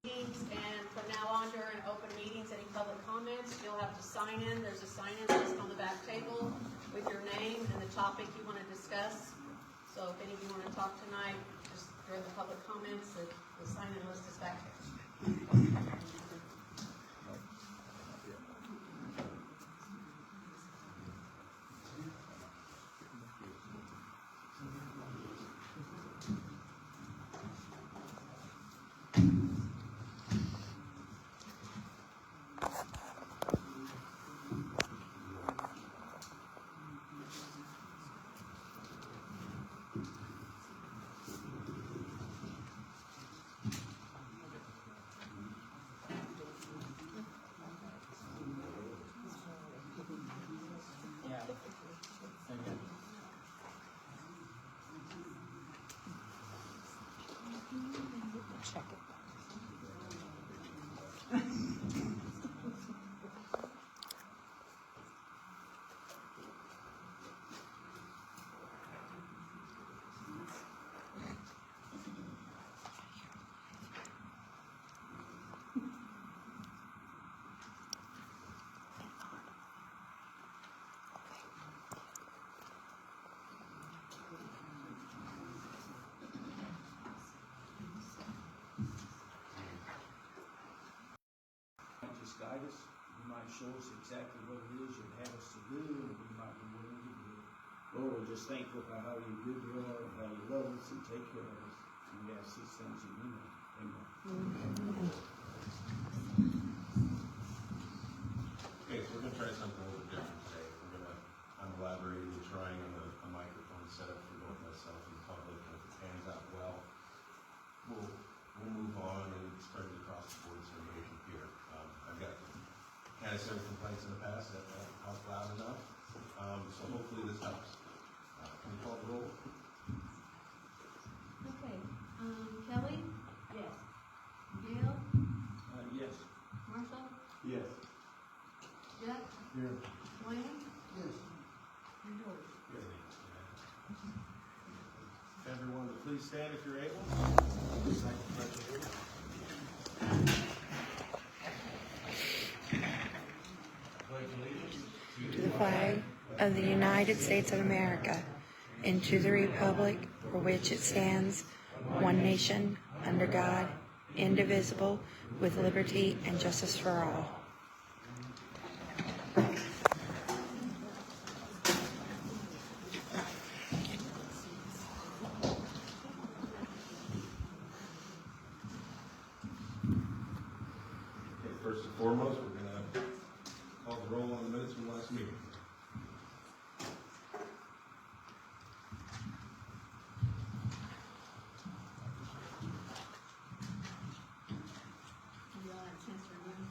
meetings, and from now on during open meetings, any public comments, you'll have to sign in. There's a sign-in list on the back table with your name and the topic you want to discuss. So if any of you want to talk tonight, just during the public comments, the sign-in list is back there. Check it. Just guide us. You might show us exactly what it is you'd have us to do, and we might be willing to do it. Lord, we're just thankful for how you good you are, and how you love us and take care of us. And we ask these things in your name. Amen. Okay, so we're going to try something a little different today. I'm elaborating and trying on a microphone setup for both myself and the public. And if it pans out well, we'll move on and spread it across the board so everybody can hear. I've got kind of several complaints in the past that haven't talked loud enough, so hopefully this helps. Can you call the roll? Okay, Kelly? Yes. Gail? Yes. Marshall? Yes. Jeff? Here. Wayne? Yes. And George? Everyone, please stand if you're able. To the flag of the United States of America and to the republic for which it stands, one nation, under God, indivisible, with liberty and justice for all. Okay, first and foremost, we're going to call the roll on the minutes from last meeting. You all had a chance to review?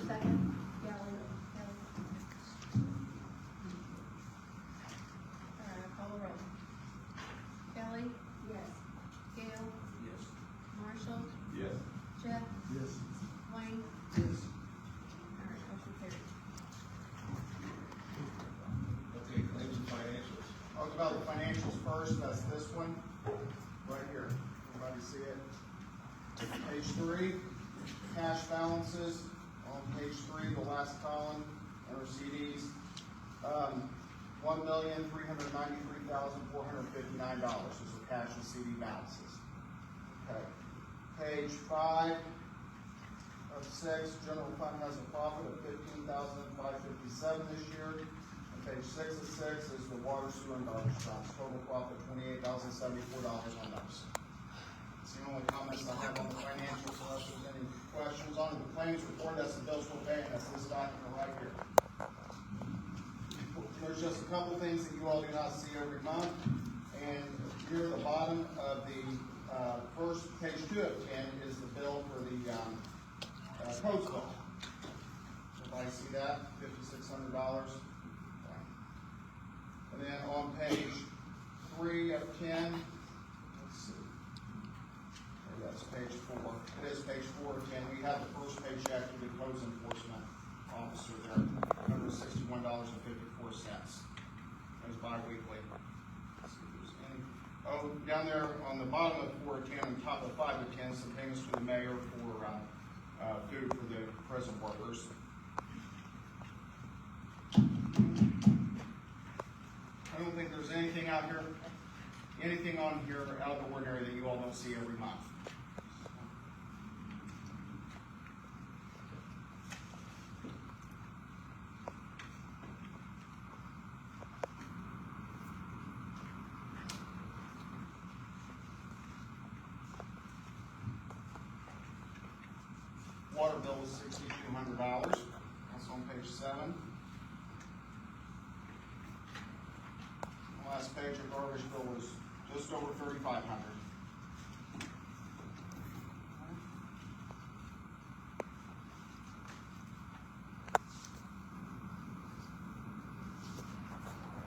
Second, Kelly. All right, call the roll. Kelly? Yes. Gail? Yes. Marshall? Yes. Jeff? Yes. Wayne? Yes. All right, motion carried. Okay, claims and financials. Talk about the financials first, that's this one, right here. Everybody see it? Page 3, cash balances, on page 3, the last column, under CDs, $1,393,459 is the cash and CD balances. Okay. Page 5 of 6, general fund has a profit of $15,557 this year. And page 6 of 6 is the water, sewer, and garbage trucks, total profit $28,074 on those. That's the only comments I have on the financials, unless there's any questions on the claims report. That's the bills we're paying, that's this document right here. There's just a couple things that you all do not see every month, and here at the bottom of the first, page 2 of 10 is the bill for the codes bill. Everybody see that? $5,600. And then on page 3 of 10, let's see. Maybe that's page 4. It is page 4 of 10. We have the first paycheck to the codes enforcement officer there, $161.54. It's bi-weekly. Let's see if there's any. Oh, down there on the bottom of 4 of 10, on top of 5 of 10, some payments to the mayor for food for the prison workers. I don't think there's anything out here, anything on here out of the ordinary that you all don't see every month. Water bill was $6,200. That's on page 7. The last page of garbage bill was just over $3,500.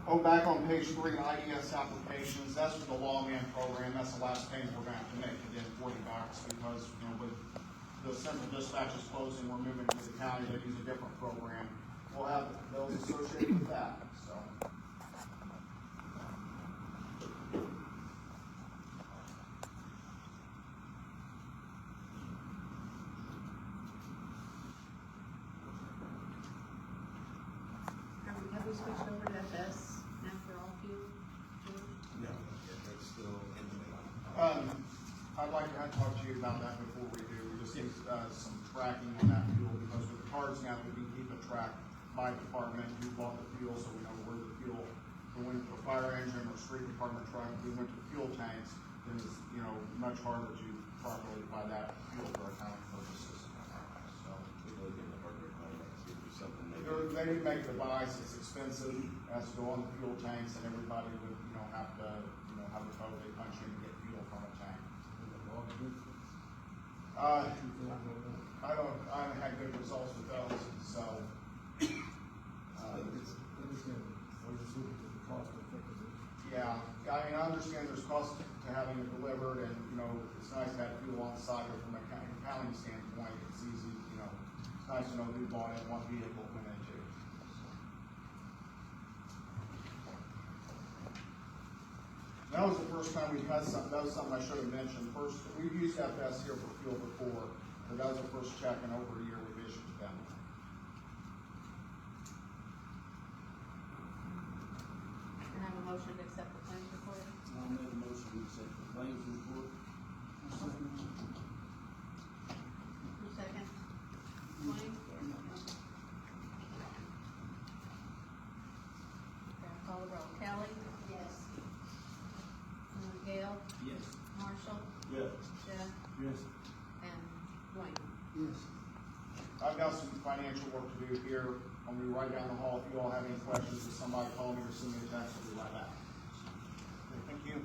Oh, back on page 3, IDS applications, that's for the lawman program. That's the last payment we're going to have to make, again, $40, because, you know, with the central dispatch is closing, we're moving to the county to use a different program. We'll have bills associated with that, so. Have we switched over to FS now for all fuel? No, that's still in the middle. I'd like to talk to you about that before we do. We just need some tracking on that fuel, because with the cards now, we can keep a track by department, who bought the fuel, so we know where the fuel, if we went to a fire engine or street department truck, if we went to fuel tanks, then it's, you know, much harder to properly buy that fuel for accounting purposes. So, People are getting the hardware plan, like, see if there's something they they would make the device, it's expensive, it has to go on the fuel tanks, and everybody would, you know, have to, you know, have a code they punch in to get fuel from a tank. I haven't had good results with those, so. Yeah, I mean, I understand there's cost to having it delivered, and, you know, it's nice to have fuel on site, but from a accounting standpoint, it's easy, you know, it's nice to know who bought it, what vehicle it went into. That was the first time we've had something, that was something I should have mentioned. First, we've used FS here for fuel before, but that was the first check in over a year we've issued to them. Can I have a motion to accept the claims report? I'll make a motion to accept the claims report. Who's second? Wayne? Okay, I'll call the roll. Kelly? Yes. Gail? Yes. Marshall? Yes. Jeff? Yes. And Wayne? Yes. I've got some financial work to do here. I'm gonna be right down the hall. If you all have any questions, just somebody call me or send me a text, I'll be right back. Okay, thank you.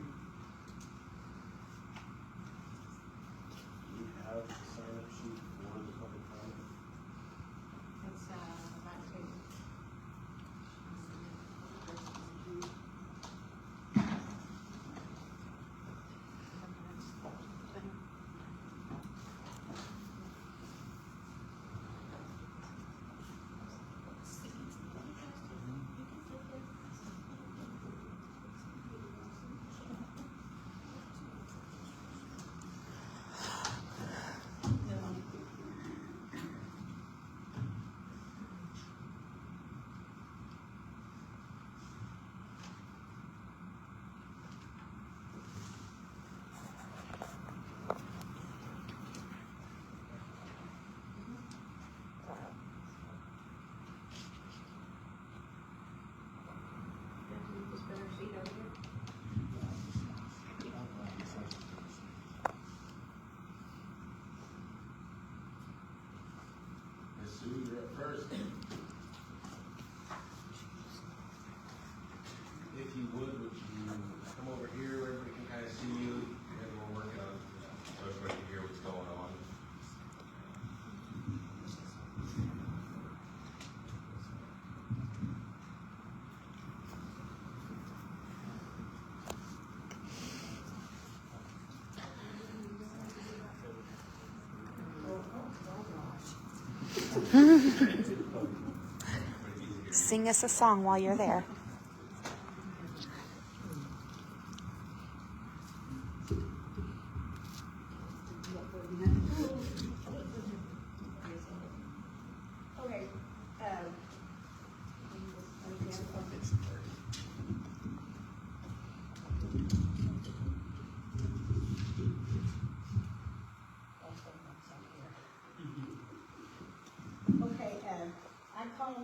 We have the sign-up sheet for the public comment. Sing us a song while you're there. Okay, okay, I called,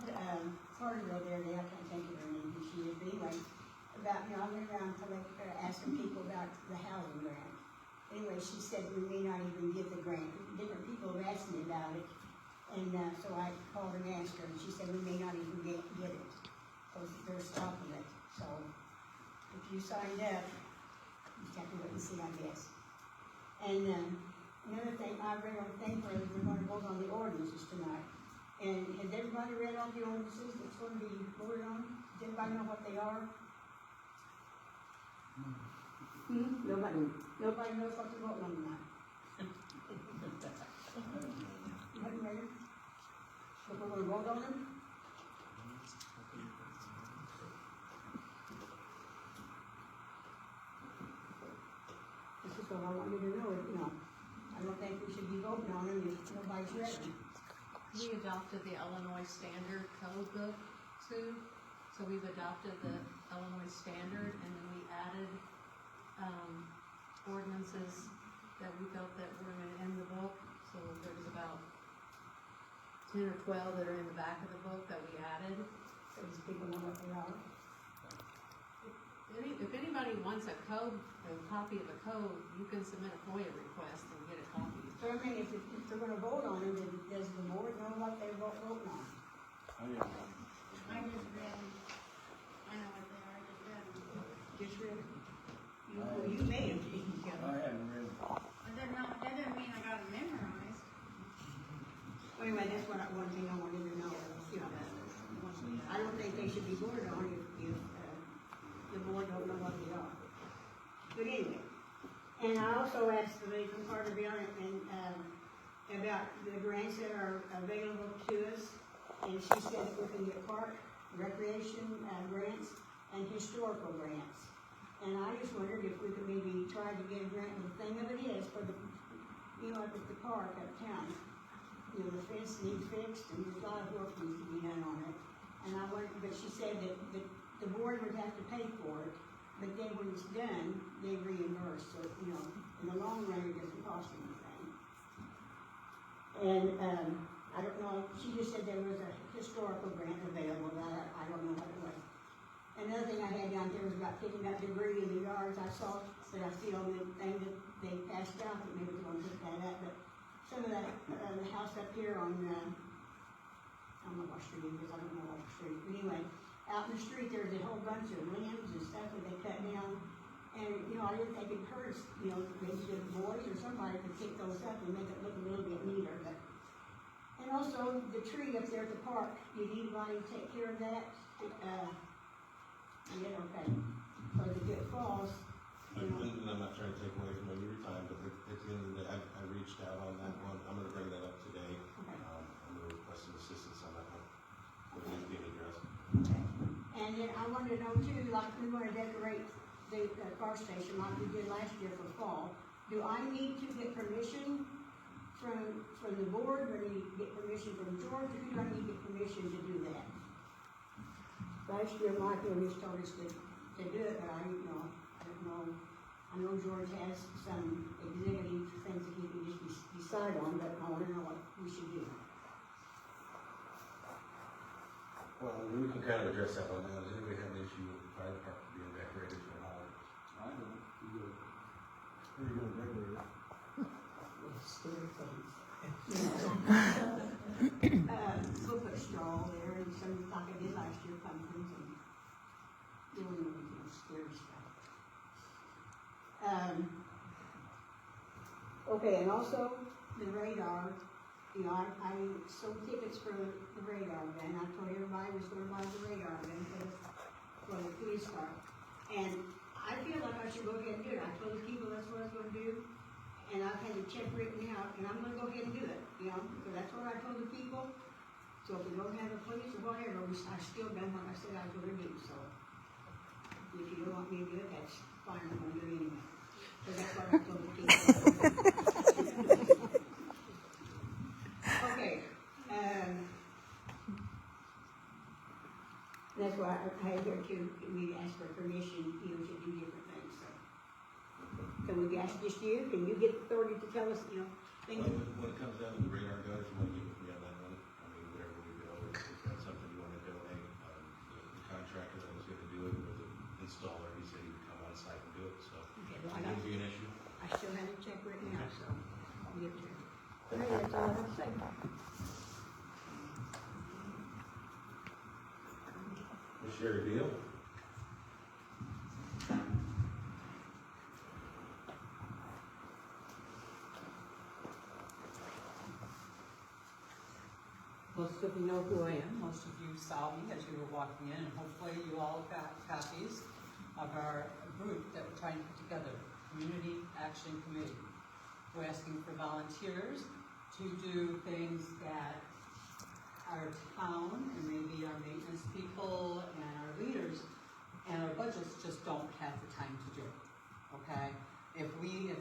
Carterville the other day, I can't think of her name, who she is, but anyway, about, I went around asking people about the housing grant. Anyway, she said we may not even get the grant, different people have asked me about it, and, so I called and asked her, and she said we may not even get it, because they're stopping it, so, if you signed up, you just have to wait and see, I guess. And, another thing, I read on the thing where we're gonna vote on the ordinances tonight. And has everybody read all the ordinances that's going to be voted on? Does everybody know what they are? Nobody knows what they're voting on tonight. You haven't read them? So we're gonna vote on them? This is what I want you to know, I don't think we should be voting on them if nobody's read them. We adopted the Illinois Standard Code Book too, so we've adopted the Illinois Standard, and then we added, ordinances that we felt that were in the book, so there was about 10 or 12 that are in the back of the book that we added. So these people know what they are. If anybody wants a copy of a code, you can submit a FOIA request and get a copy. So I mean, if they're gonna vote on them, then does the board know what they're voting on? I didn't. I just read them. I know what they are, I just read them. Just read it? You made them, didn't you? I haven't read it. That doesn't mean I got them memorized. Well, anyway, that's one thing I wanted to know, I don't think they should be voted on if the board don't know what they are. But anyway, and I also asked the lady from Carterville and about the grants that are available to us, and she said that we can get park, recreation, grants, and historical grants. And I just wondered if we could maybe try to get a grant, and the thing of it is, for the, at the park uptown, the fence needs fixed, and there's a lot of work needs to be done on it. And I wondered, but she said that the board would have to pay for it, but then when it's done, they reimburse, so, in the long run, it doesn't cost anything. And, I don't know, she just said there was a historical grant available, but I don't know what it was. Another thing I had down there was about picking up debris in the yards. I saw that I see on the thing that they passed out, that maybe they're gonna pick that up, but some of that, the house up here on, I don't know what street it is, I don't know what street, but anyway, out in the street, there's a whole bunch of limbs and stuff that they cut down, and, I didn't think it hurt, maybe the boys or somebody could pick those up and make it look a little bit neater, but, and also, the tree up there at the park, did anybody take care of that? Yeah, okay, because if it falls, And I'm not trying to take away from your time, but at the end of the day, I reached out on that one. I'm gonna bring that up today. Okay. I'm gonna request some assistance on that one. What needs to be addressed. okay. And then I wanted to know too, like, we wanna decorate the car station like we did last year for fall. Do I need to get permission from the board, or do you get permission from George, or do I need to get permission to do that? Last year, Michael just told us to do it, but I don't know. I know George has some executive things that he can just decide on, but I wanna know what we should do. Well, we can kind of address that one now. Does anybody have an issue with the fire department being decorated for an hour? I don't. You go. Who are you gonna decorate it? We'll put straw there and some, like I did last year, pumpkins and doing, scary stuff. Okay, and also the radar, I sold tickets for the radar gun. I told everybody was gonna buy the radar gun for the police car. And I feel like I should go ahead and do it. I told the people that's what I was gonna do. And I've had a check written out, and I'm gonna go ahead and do it, because that's what I told the people. So if we don't have a police or whatever, I still done what I said I was gonna do, so. If you don't want me to do it, that's fine, I'm gonna do it anyway. So that's what I told the people. Okay, that's why I here too, we ask for permission, you know, to do different things, so. Can we ask just you, can you get authority to tell us, you know, things? When it comes down to the radar guys, you want to give me on that one? I mean, whatever we go, if that's something you want to donate, the contractor that was gonna do it, or the installer, he said he would come on site and do it, so Okay, it well, wouldn't be an issue. I still have a check written out, so I'll give it to you. Okay, that's all I have to say. Ms. Sherry Deal? Most of you know who I am. Most of you saw me as you were walking in, and hopefully you all got copies of our group that we're trying to put together, Community Action Committee. We're asking for volunteers to do things that our town and maybe our maintenance people and our leaders and our budgets just don't have the time to do, okay? If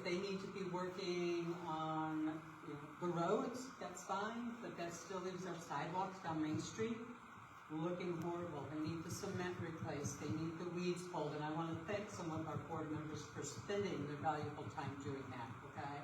they need to be working on, you know, the roads, that's fine, but that still leaves our sidewalks down Main Street looking horrible. They need the cement replaced, they need the weeds pulled, and I want to thank some of our board members for spending their valuable time doing that, okay?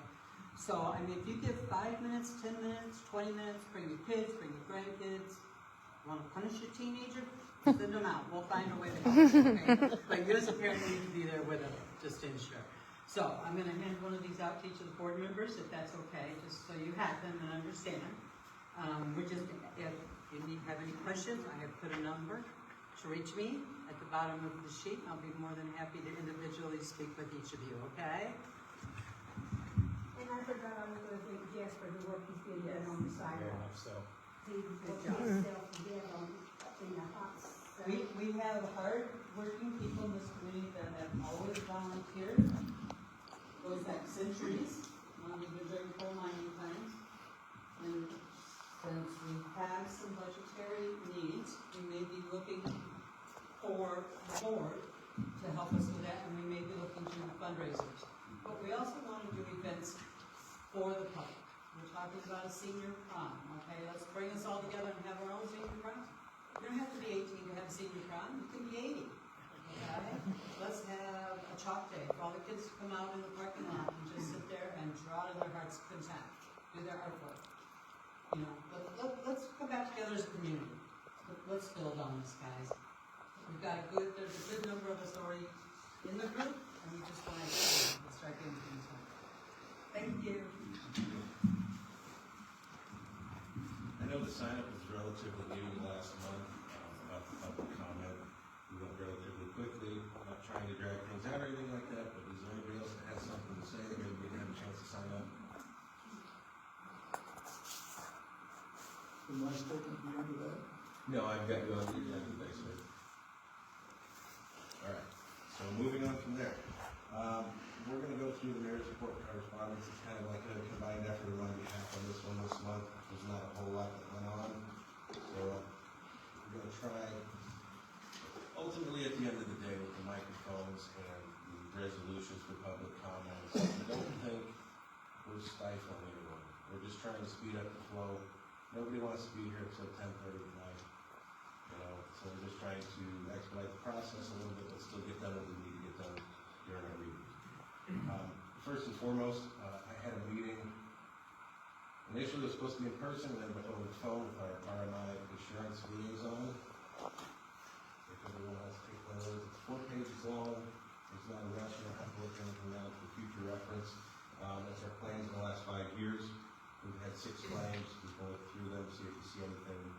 So, I mean, if you give 5 minutes, 10 minutes, 20 minutes, bring your kids, bring your grandkids, you want to punish your teenager, send them out, we'll find a way to help, okay? But you as a parent need to be there with them, just to ensure. So, I'm gonna hand one of these out to each of the board members, if that's okay, just so you have them and understand. If you have any questions, I have put a number to reach me at the bottom of the sheet. I'll be more than happy to individually speak with each of you, okay? And I forgot, I was gonna thank Jess for the work he's been doing on the sidewalk. so. He worked himself to death on, in the hot sun. We have hard-working people in this community that have always volunteered. Goes back centuries, we've been doing coal mining times. And since we have some budgetary needs, we may be looking for the board to help us with that, and we may be looking to fundraisers. But we also want to do events for the public. We're talking about a senior prom, okay? Let's bring us all together and have our own senior prom. You don't have to be 18 to have a senior prom, you can be 80. Okay? Let's have a chalk day for all the kids to come out in the parking lot and just sit there and draw to their heart's content, do their artwork. You know, let's come back together as a community. Let's build on this, guys. There's a good number of us already in the group, and we just want to start getting things done. Thank you. I know the sign-up was relatively new last month, about the public comment. We went relatively quickly, I'm not trying to drag things out or anything like that, but is there anybody else that has something to say that maybe didn't have a chance to sign up? Am I supposed to be under that? No, I've got you on the agenda, basically. All right, so moving on from there. We're gonna go through the mayor's report correspondence. It's kind of like a combined effort on my behalf on this one this month. There's not a whole lot that went on. So we're gonna try, ultimately at the end of the day with the microphones and the resolutions for public comments, I don't think we're stifling anyone. We're just trying to speed up the flow. Nobody wants to be here until 10:30 at night. You know, so we're just trying to expedite the process a little bit, but still get done what we need to get done during our meetings. First and foremost, I had a meeting. Initially, it was supposed to be in person, and then went over the phone with our RMI insurance liaison. If everyone has to take one of those, it's 4 pages long. It's not a rush, you don't have to look anything down for future reference. That's our claims in the last 5 years. We've had 6 claims. We can look through them, see if you see anything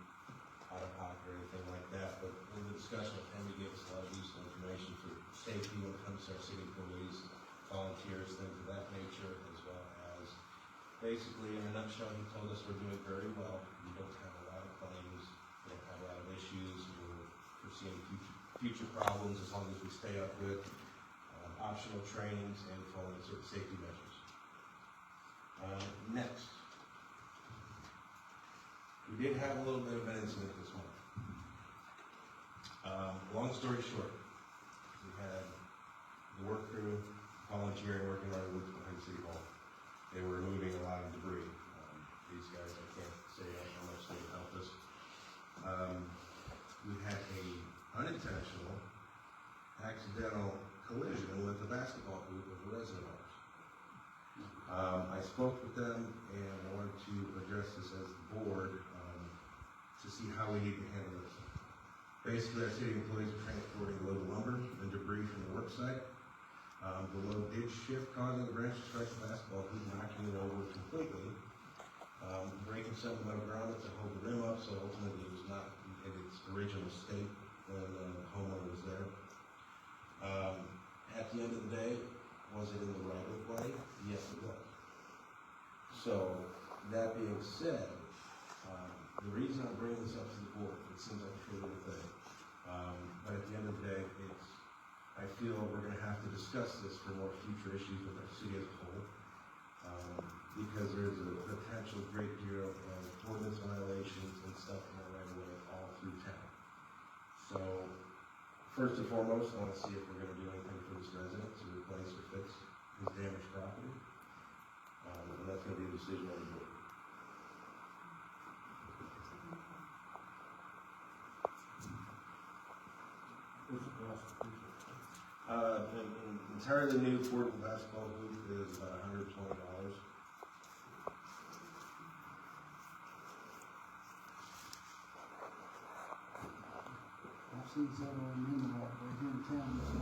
out of pocket or anything like that. But in the discussion with him, he gave us a lot of useful information for safety when it comes to our city employees, volunteers, things of that nature, as well as basically, in a nutshell, he told us we're doing very well. We don't have a lot of claims, we don't have a lot of issues, we're foreseeing future problems as long as we stay up with optional trainings and following certain safety measures. Next, we We did have a little bit of an incident this month. Long story short, we had the work crew volunteering, working on the roofs behind City Hall. They were removing a lot of debris. These guys, I can't say how much they helped us. We had a unintentional, accidental collision with a basketball hoop of a resident of ours. I spoke with them and I wanted to address this as the board to see how we need to handle this. Basically, our city employees are transporting a load of lumber and debris from the work site. The load did shift, causing the branch to strike the basketball hoop, knocking it over completely, breaking some of the metal grommets to hold the rim up, so ultimately it was not in its original state when the homeowner was there. At the end of the day, was it in the right of way? Yes, it was. So, that being said, the reason I'm bringing this up to the board, it seems like a trivial thing, but at the end of the day, I feel we're going to have to discuss this for more future issues with our city as a whole, because there's a potential great deal of ordinance violations and stuff in our right of way all through town. So, first and foremost, I want to see if we're going to do anything for this resident to replace or fix his damaged property, and that's going to be a decision on the board. An entirely new portable basketball hoop is about $120. I've seen several of them right here in town, so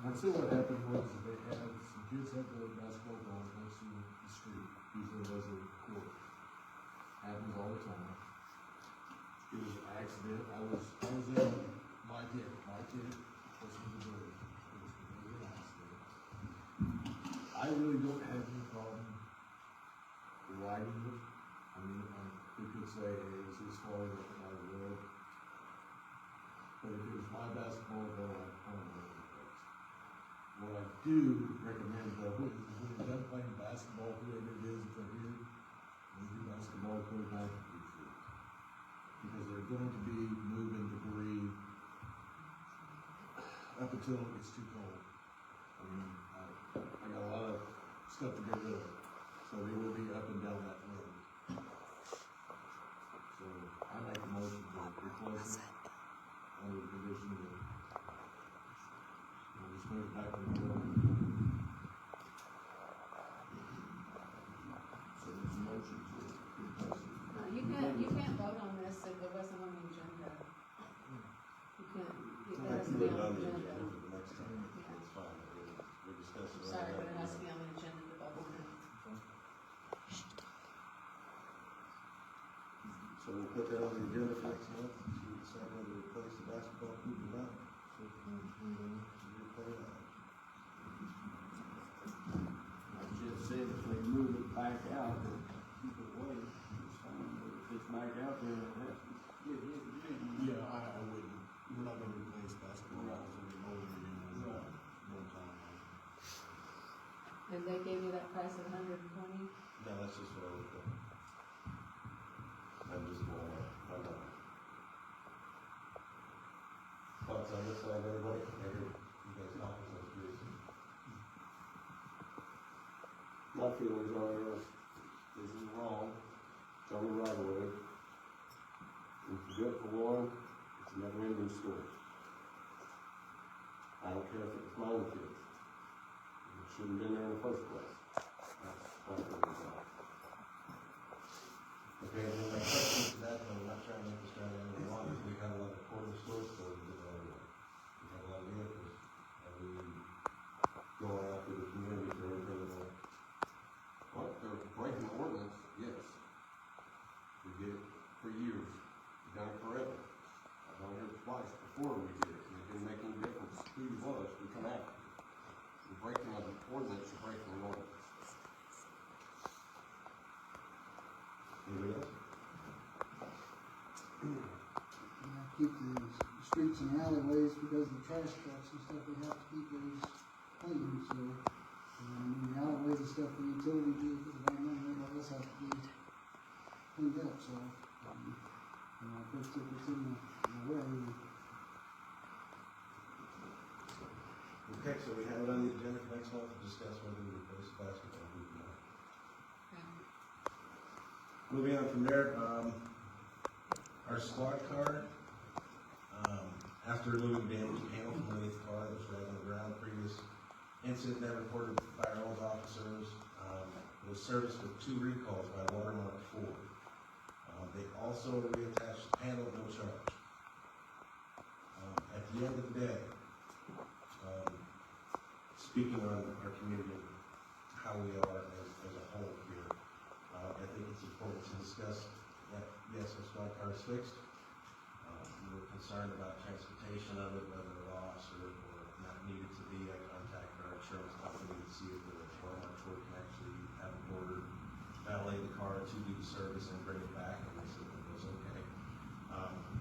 I'd say what happened was they had, some kids had the basketball goals next to the street, usually there's a court. Happens all the time. It was an accident, I was in my kid was in the building, it was completely an accident. I really don't have any problem riding it, I mean, we could say, hey, this is far as I would. But if it was my basketball goal, I'd own it. What I do recommend though is when you're done playing basketball, whoever it is, if they're here, when you do basketball, put it back in the field. Because they're going to be moving debris up until it gets too cold. I mean, I got a lot of stuff to get rid of, so they will be up and down that road. So I make a motion to replace it under the condition that we'll just move it back to the building. So there's a motion to replace it. You can't vote on this if it wasn't on the agenda. You can't, it I has to can be put it on on the the agenda. agenda for the next time. Yeah. It's fine. We're discussing it. Sorry, but it has to be on the agenda to vote on it. So we'll put that on the agenda for next month, to decide whether to replace the basketball hoop or not. So if you replay that. Like Jeff said, if they move it back out, or keep it away, it's fine, but if it's back out there, it has to get hit again. Yeah, I wouldn't, we're not gonna replace basketball, so we're mowing it in one time. And they gave you that price of $120? No, that's just what I would do. I'm just going, I'm not. Thoughts on this side, everybody? Maybe you guys talk with those trees. My feelings are, this is wrong, it's on the right of way. If you do it for one, it's a never ending story. I don't care if it was my own kids. It shouldn't have been there in the first place. That's my feelings on it. Okay, and then my question to that, though, I'm not trying to make this down any longer, we have a lot of portable stores closed in the area. We have a lot of vehicles, and we going after the community for everything that they Well, they're breaking the ordinance, yes. We did it for years, we've done it forever. I've done it twice before we did it, and it didn't make any difference who you was, we come after you. You're breaking an ordinance, you're breaking an ordinance. Anybody else? Keep the streets and alleyways because of the trash trucks and stuff, we have to keep those clean, so. The alleyways and stuff, the utility vehicles, I know, all this has to be cleaned up, so, if there's tickets in the way, Okay, so we have it on the agenda for next month to discuss whether we replace the basketball hoop or not. Moving on from there, our squad car, after removing damaged panel from underneath the car that was right on the ground, previous incident that reported by our old officers, was serviced with 2 recalls by Watermark Ford. They also reattached the panel at no charge. At the end of the day, speaking on our community, how we are as a whole here, I think it's important to discuss that, yes, our squad car is fixed. We're concerned about transportation of it, whether lost or not needed to be. I contacted our insurance company to see if the Watermark Ford can actually have an order, valet the car to do the service and bring it back, and they said that was okay.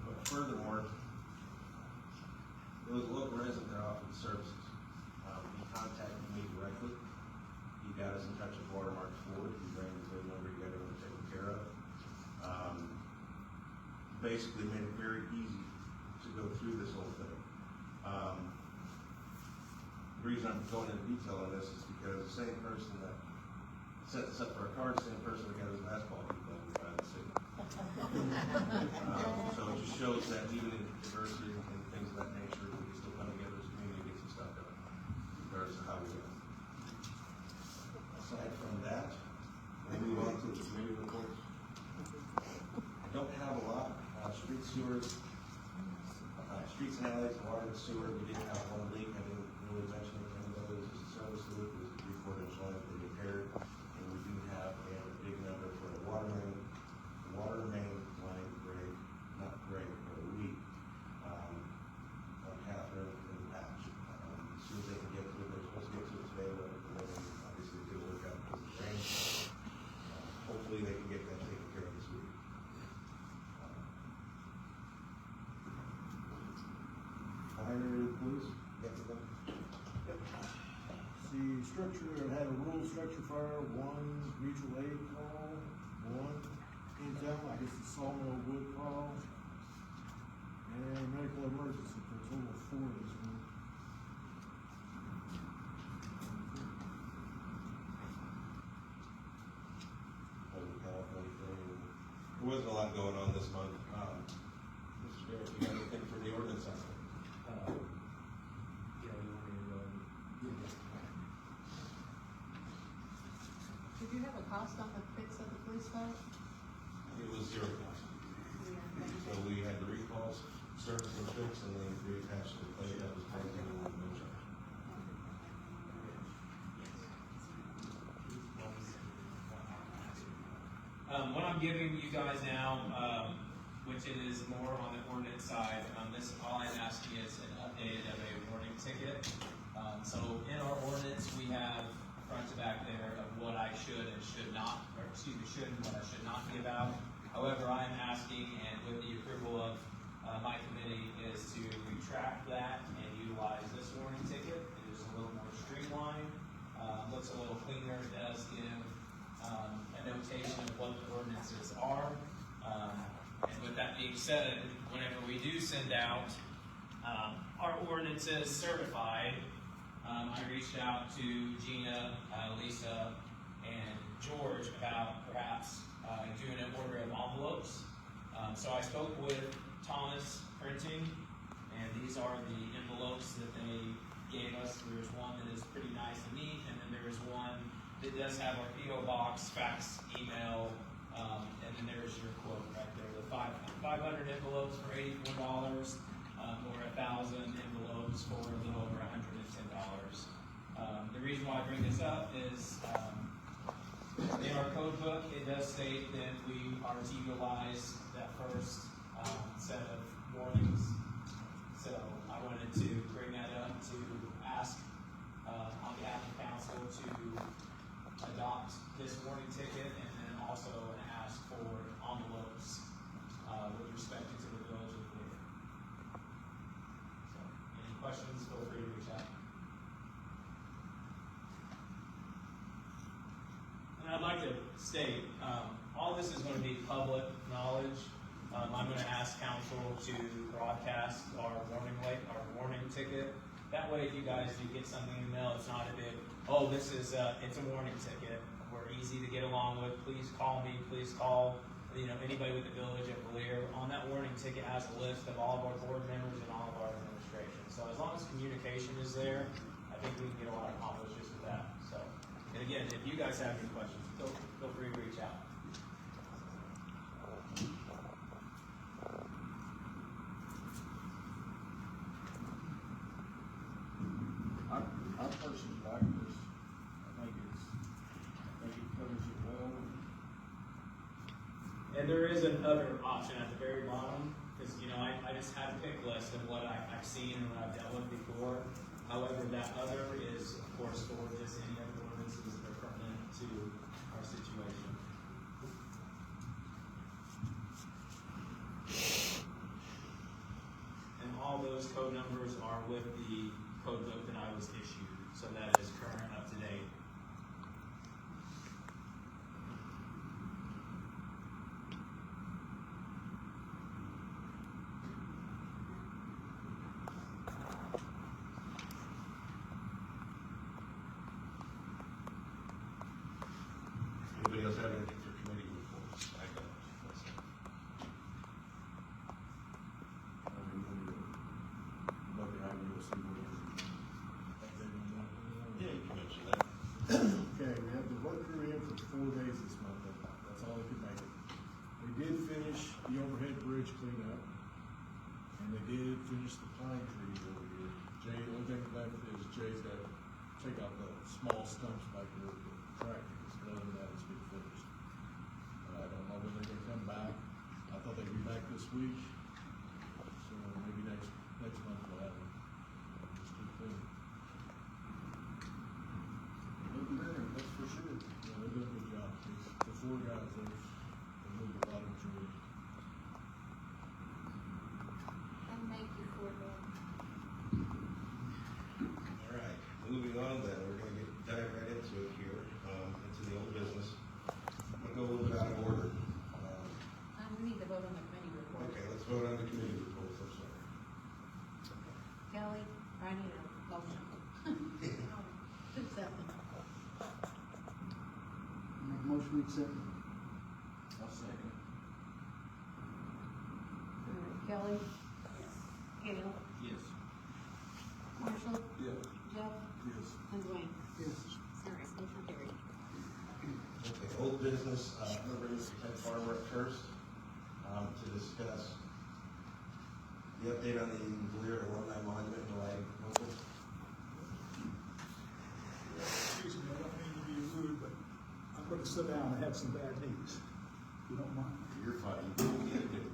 But furthermore, there was a local resident that offered the services. He contacted me directly. He got us in touch with Watermark Ford. He ran his VIN number, he got everything taken care of. Basically made it very easy to go through this whole thing. The reason I'm going into detail on this is because the same person that set this up for our car, the same person that got his basketball hoop over by the city. So it just shows that even in diversity and things of that nature, we can still come together as a community and get some stuff done, regardless of how we go. Aside from that, we'll move on to the committee reports. I don't have a lot. Street sewers, streets and alleys, water and sewer, we did have one leak. I didn't really mention it to anybody. It was just a service leak. It was a 3/4 inch line that they repaired. And we do have a big number for the water main line break, not break, but a leak, on Catherine and Patch. As soon as they can get to it, they're supposed to get to it today, but obviously it didn't work out because of the rain. Hopefully they can get that taken care of this week. Fire, please. the structure, it had a rural structure fire, 1 mutual aid call, 1 in town, I guess the sawmill wood call, and medical emergency for a total of 4 this month. There wasn't a lot going on this month. Mr. Barrett, you got anything for the ordinance on it? Did you have a cost on the fix of the police car? It was 0 cost. So we had the recalls, service and fix, and then reattached the plate that was broken and no charge. What I'm giving you guys now, which it is more on the ordinance side, this, all I'm asking is an update of a warning ticket. So in our ordinance, we have front to back there of what I should and should not, or excuse me, should and what I should not be about. However, I'm asking, and with the approval of my committee, is to retract that and utilize this warning ticket. It is a little more streamlined, looks a little cleaner, it does give a notation of what the ordinances are. And with that being said, whenever we do send out our ordinances certified, I reached out to Gina, Lisa, and George about perhaps doing an order of envelopes. So I spoke with Thomas Printing, and these are the envelopes that they gave us. There's one that is pretty nice and neat, and then there is one that does have our P.O. box, fax, email, and then there's your quote right there. The 500 envelopes for $84, or 1,000 envelopes for a little over $110. The reason why I bring this up is in our code book, it does state that we are to utilize that first set of warnings. So I wanted to bring that up to ask on behalf of council to adopt this warning ticket, and then also ask for envelopes with respect to the village of Valier. So, any questions, feel free to reach out. And I'd like to state, all this is gonna be public knowledge. I'm gonna ask council to broadcast our warning ticket. That way, if you guys do get something in the mail, it's not a big, oh, this is, it's a warning ticket. We're easy to get along with. Please call me, please call, anybody with the village at Valier. On that warning ticket has a list of all of our board members and all of our administration. So as long as communication is there, I think we can get a lot accomplished just with that. So, and again, if you guys have any questions, feel free to reach out. I personally like this. I think it covers it well. And there is another option at the very bottom, because, I just have a pick list of what I've seen and what I've dealt with before. However, that other is, of course, for just any other ordinances that are pertinent to our situation. And all those code numbers are with the code book that I was issued, so that is current, up to date. Anybody else have anything for committee reports? I don't. That's it. But behind you, we'll see what Yeah, you can mention that. Okay, we have the work crew in for 4 days this month, that's all they could make it. They did finish the overhead bridge cleanup, and they did finish the pine trees over here. Jay, the only thing left is Jay's got to take out the small stumps back there with the tractor, other than that, it's been finished. I don't know when they're gonna come back, I thought they'd be back this week, so maybe next month we'll have them. Just keep cleaning. Looking better, that's for sure. Yeah, they're doing a good job. The 4 guys, they've moved a lot of trees. And thank you for that. All right, moving on then, we're gonna dive right into it here, into the old business. I'm gonna go a little bit out of order. We need to vote on the committee report. Okay, let's vote on the committee reports, I'm sorry. Kelly, I need a motion. Who's that? Make motion we accept it. I'll second. All right, Kelly? Gail? Yes. Marshall? Yeah. Jeff? Yes. And Dwayne? Yes. All right, motion carried. Okay, old business, I'm gonna bring this to Ted Farmer up first, to discuss the update on the Valier Alumni Monument and lighting proposal. Excuse me, I don't mean to be rude, but I'm gonna sit down and have some bad news, if you don't mind. You're fine, you can get it.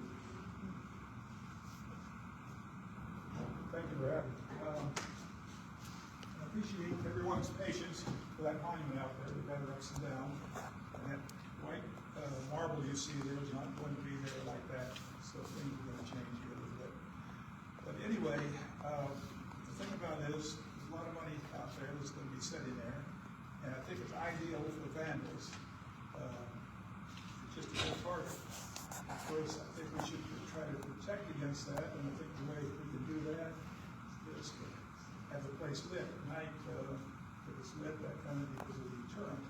Thank you, Brad. I appreciate everyone's patience for that monument out there, we've had our ups and downs. And that white marble you see there is not going to be there like that, so things are gonna change here a little bit. But anyway, the thing about it is, there's a lot of money out there that's gonna be sitting there, and I think it's ideal for vandals, just to go target. Of course, I think we should try to protect against that, and I think the way we can do that is to have the place lit at night. If it's lit, that kind of is a deterrent.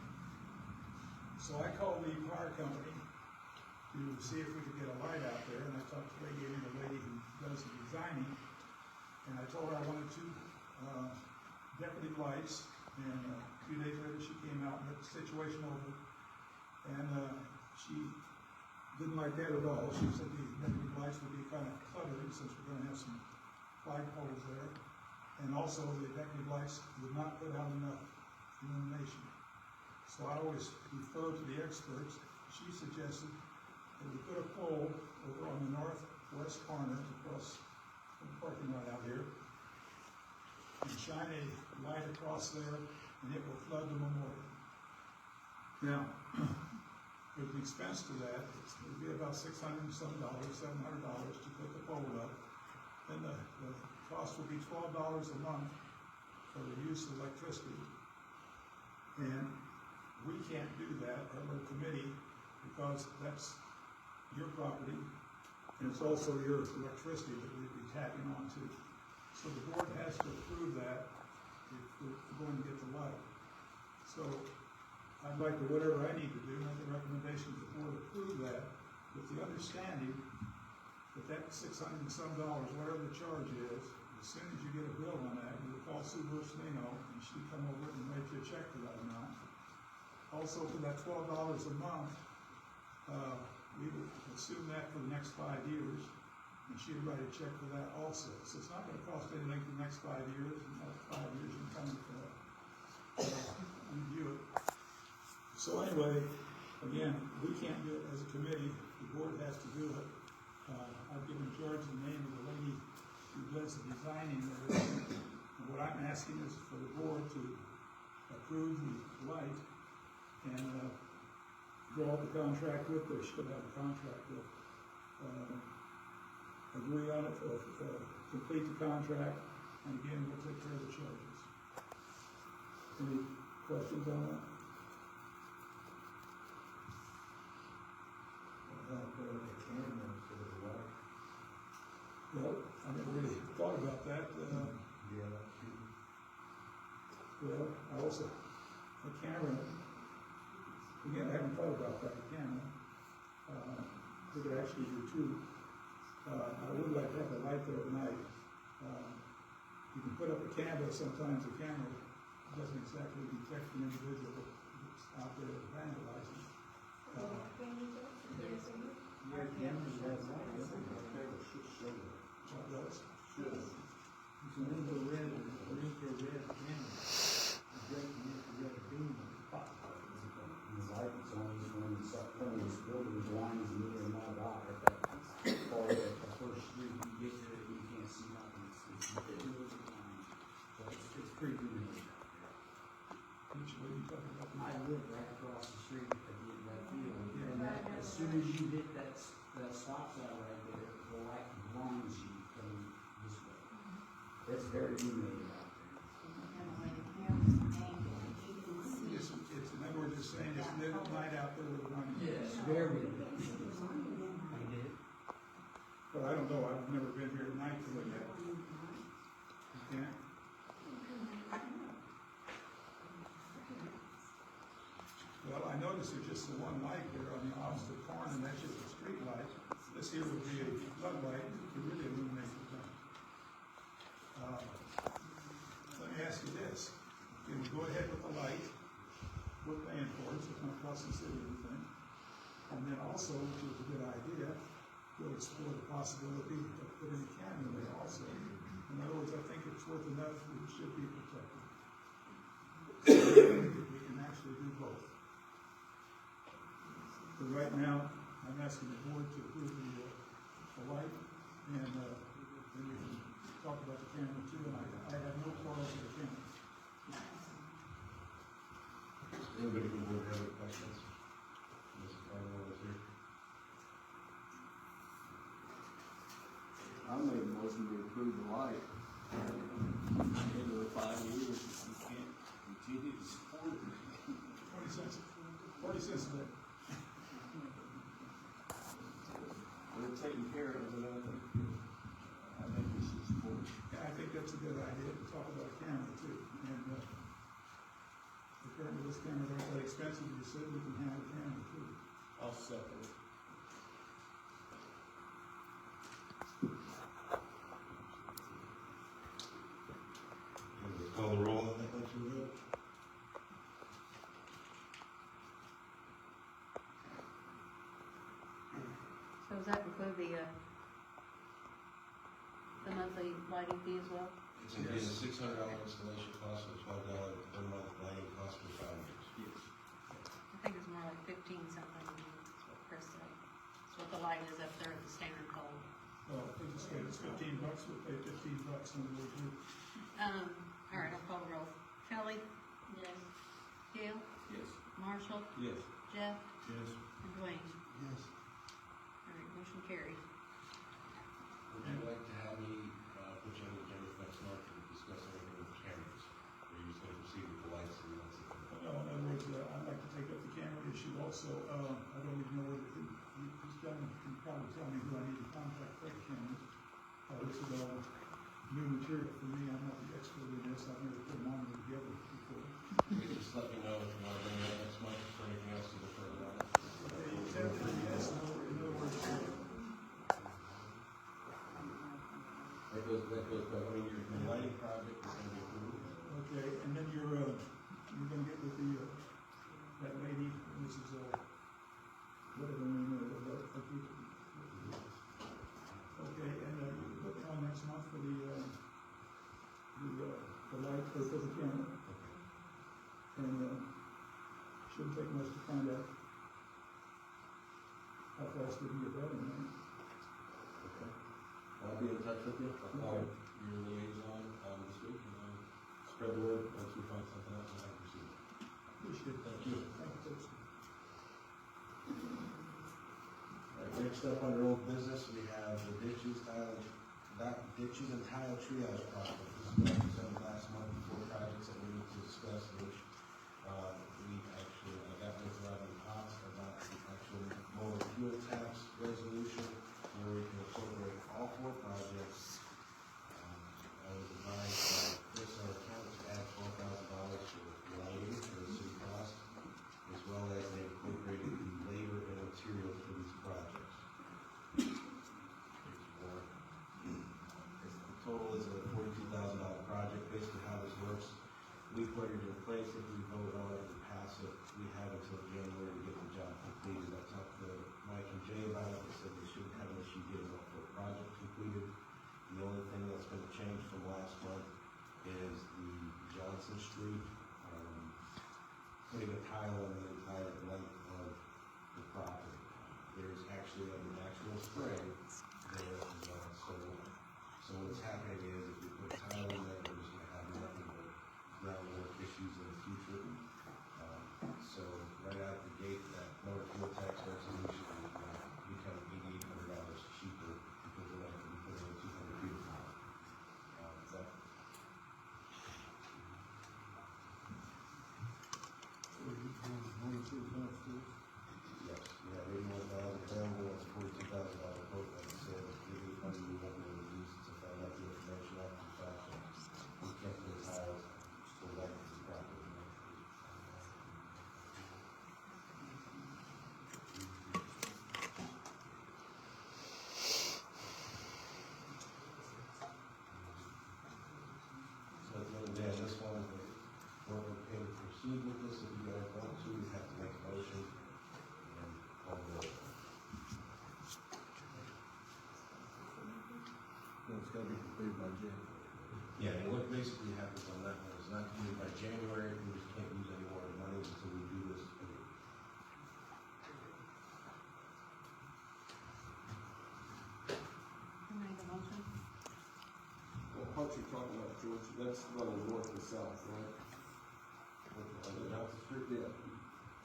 So I called the fire company to see if we could get a light out there, and I talked to the lady who does the designing, and I told her I wanted 2 deputy lights, and a few days later she came out and looked the situation over, and she didn't like that at all. She said the deputy lights would be kind of cluttered since we're going to have some flagpoles there, and also the deputy lights would not put out enough illumination. So I always refer to the experts. She suggested that we put a pole over on the northwest corner across the parking lot out here and shine a light across there, and it will flood the memorial. Now, with the expense to that, it would be about $600 and some dollars, $700 to put the pole up. Then the cost would be $12 a month for the use of electricity. And we can't do that, our little committee, because that's your property, and it's also your electricity that we'd be tapping onto. So the board has to approve that if we're going to get the light. So I'd like to, whatever I need to do, make a recommendation that the board approve that with the understanding that that $600 and some, whatever the charge is, as soon as you get a bill on that, you would call Sue Bursnino and she'd come over and write you a check for that amount. Also for that $12 a month, we would assume that for the next 5 years, and she'd write a check for that also. So it's not gonna cost anything for the next 5 years, and after 5 years you can come review it. So anyway, again, we can't do it as a committee, the board has to do it. I've given George the name of the lady who does the designing of it. And what I'm asking is for the board to approve the light and draw up the contract with, or should have a contract with, agree on it, complete the contract, and again, we'll take care of the charges. Any questions on that? Well, I never really thought about that. Well, I also, the camera, again, I haven't thought about that, the camera. We could actually do two. I would like to have a light there at night. You can put up a camera, sometimes the camera doesn't exactly detect an individual that's out there vandalizing. What does? It's an infrared camera. Projecting infrared beam on the top. The light is only when it's up front of this building, the lines in there are not out at that far at the first street, you get to it, you can't see nothing, it's so it's pretty good. Which way you talking about? I live right across the street at the end of that field, and as soon as you hit that stop sign right there, the light blinds you coming this way. It's very illuminated out there. It's, in other words, it's saying it's lit at night out there with running. Yes, very illuminated. I did. But I don't know, I've never been here at night to look at it. You can't? Well, I noticed there's just the one light there on the opposite corner, and that's just a street light. This here would be a floodlight to really illuminate the thing. Let me ask you this. Can we go ahead with the light? We're paying for it, so it's not costing the city anything. And then also, which is a good idea, we'll explore the possibility of putting a camera there also. In other words, I think it's worth enough, it should be protected. We can actually do both. But right now, I'm asking the board to approve the light, and then we can talk about the camera too, and I have no quarrels with the camera. Anybody from the board have any questions? Mr. Carmel is here. I made a motion to approve the light. Into the 5 years, you can't continue to support it. 40 cents a day. They're taking care of it, I think we should support it. Yeah, I think that's a good idea, to talk about a camera too, and, currently this camera ain't that expensive, you said we can have a camera too. I'll second it. Call the roll on that, let you vote. So does that include the monthly lighting fee as well? It's gonna be a $600 installation cost and $12 per month lighting cost for 5 years. Yes. I think it's more like 15 something, that's what Chris said. That's what the light is up there at the standard pole. Well, if it's $15, we'll pay $15 when we do. All right, I'll call the roll. Kelly? Yes. Gail? Yes. Marshall? Yes. Jeff? Yes. And Dwayne? Yes. All right, motion carried. Would you like to have me put you on the agenda for next month to discuss anything with cameras? Or are you just gonna proceed with the lights and that's it? No, in other words, I'd like to take up the camera issue also. I don't even know material for me, I'm not the expert in this, I've never put them on together before. You just let me know if you want to bring it up next month for anything else to defer on. Okay, everything, yes, in other words, That goes back, I mean, your lighting project is gonna be approved. okay, and then you're gonna get with the, that lady, Mrs. Whatever her name is, okay, and, you put me on next month for the light, or for the camera. And, shouldn't take much to find out how fast we can get that in there. Okay. I'll be in touch with you. I'll call your liaison, this week, and then spread the word once we find something else and I can proceed. Appreciate it. Thank you. Thank you, folks. All right, next up under old business, we have the ditches and tile triage project. This is what we presented last month, 4 projects that we need to discuss, which, we actually, I got with Robin Potts about the actual motor fuel tax resolution, where we can incorporate all 4 projects. I was advised by Chris, our accountant, to add $12,000 for lighting for the city cost, as well as they incorporated the labor and materials for these projects. The total is a $42,000 project. Basically how this works, we put it in place. If we vote on it and pass it, we have until January to get the job completed. I talked to Mike and Jay about it. They said they shouldn't have an issue getting the full project completed. The only thing that's going to change from last month is the Johnson Street, putting a tile on the entire length of the property. There's actually a natural spring there as well. So what's happening is if we put tile in there, we're just going to have nothing but groundwork issues in the future. So right out the gate, that motor fuel tax resolution is going to become $8,800 cheaper because we're not going to be putting in 200 feet of tile. Yes, we have 81,000 available, it's $42,000 quote, like I said, if money we won't be able to use to find out the information after the fact, so we can't put tiles for that property. So at the end of the day, this one, we're okay to proceed with this, if you guys want to, we have to make a motion and call the roll. It's gotta be completed by January. Yeah, and what basically happens on that one is not completed by January, we just can't use any more of the money until we do this. Can I make a motion? What part you talking about, George? That's running north and south, right? On the Johnson Street, Yeah.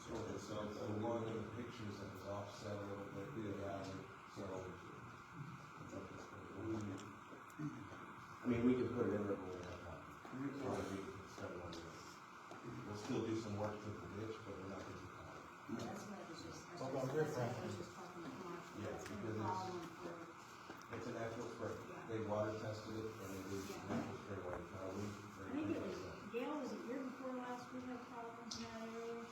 North and south, so and one one, of the pictures that was offset a little bit, so. I mean, we can put it in there, but we have time. We'll still do some work to the ditch, but we're not gonna do that. That's what I was just, that's How what about I riff raff? was just talking to Mark. Yeah, That's been a because problem for, It's a natural spring. Yeah. They water tested it, and it is Yeah. natural spring water. Now, we, I think it was, Gail, was it year before last we had problems in that area?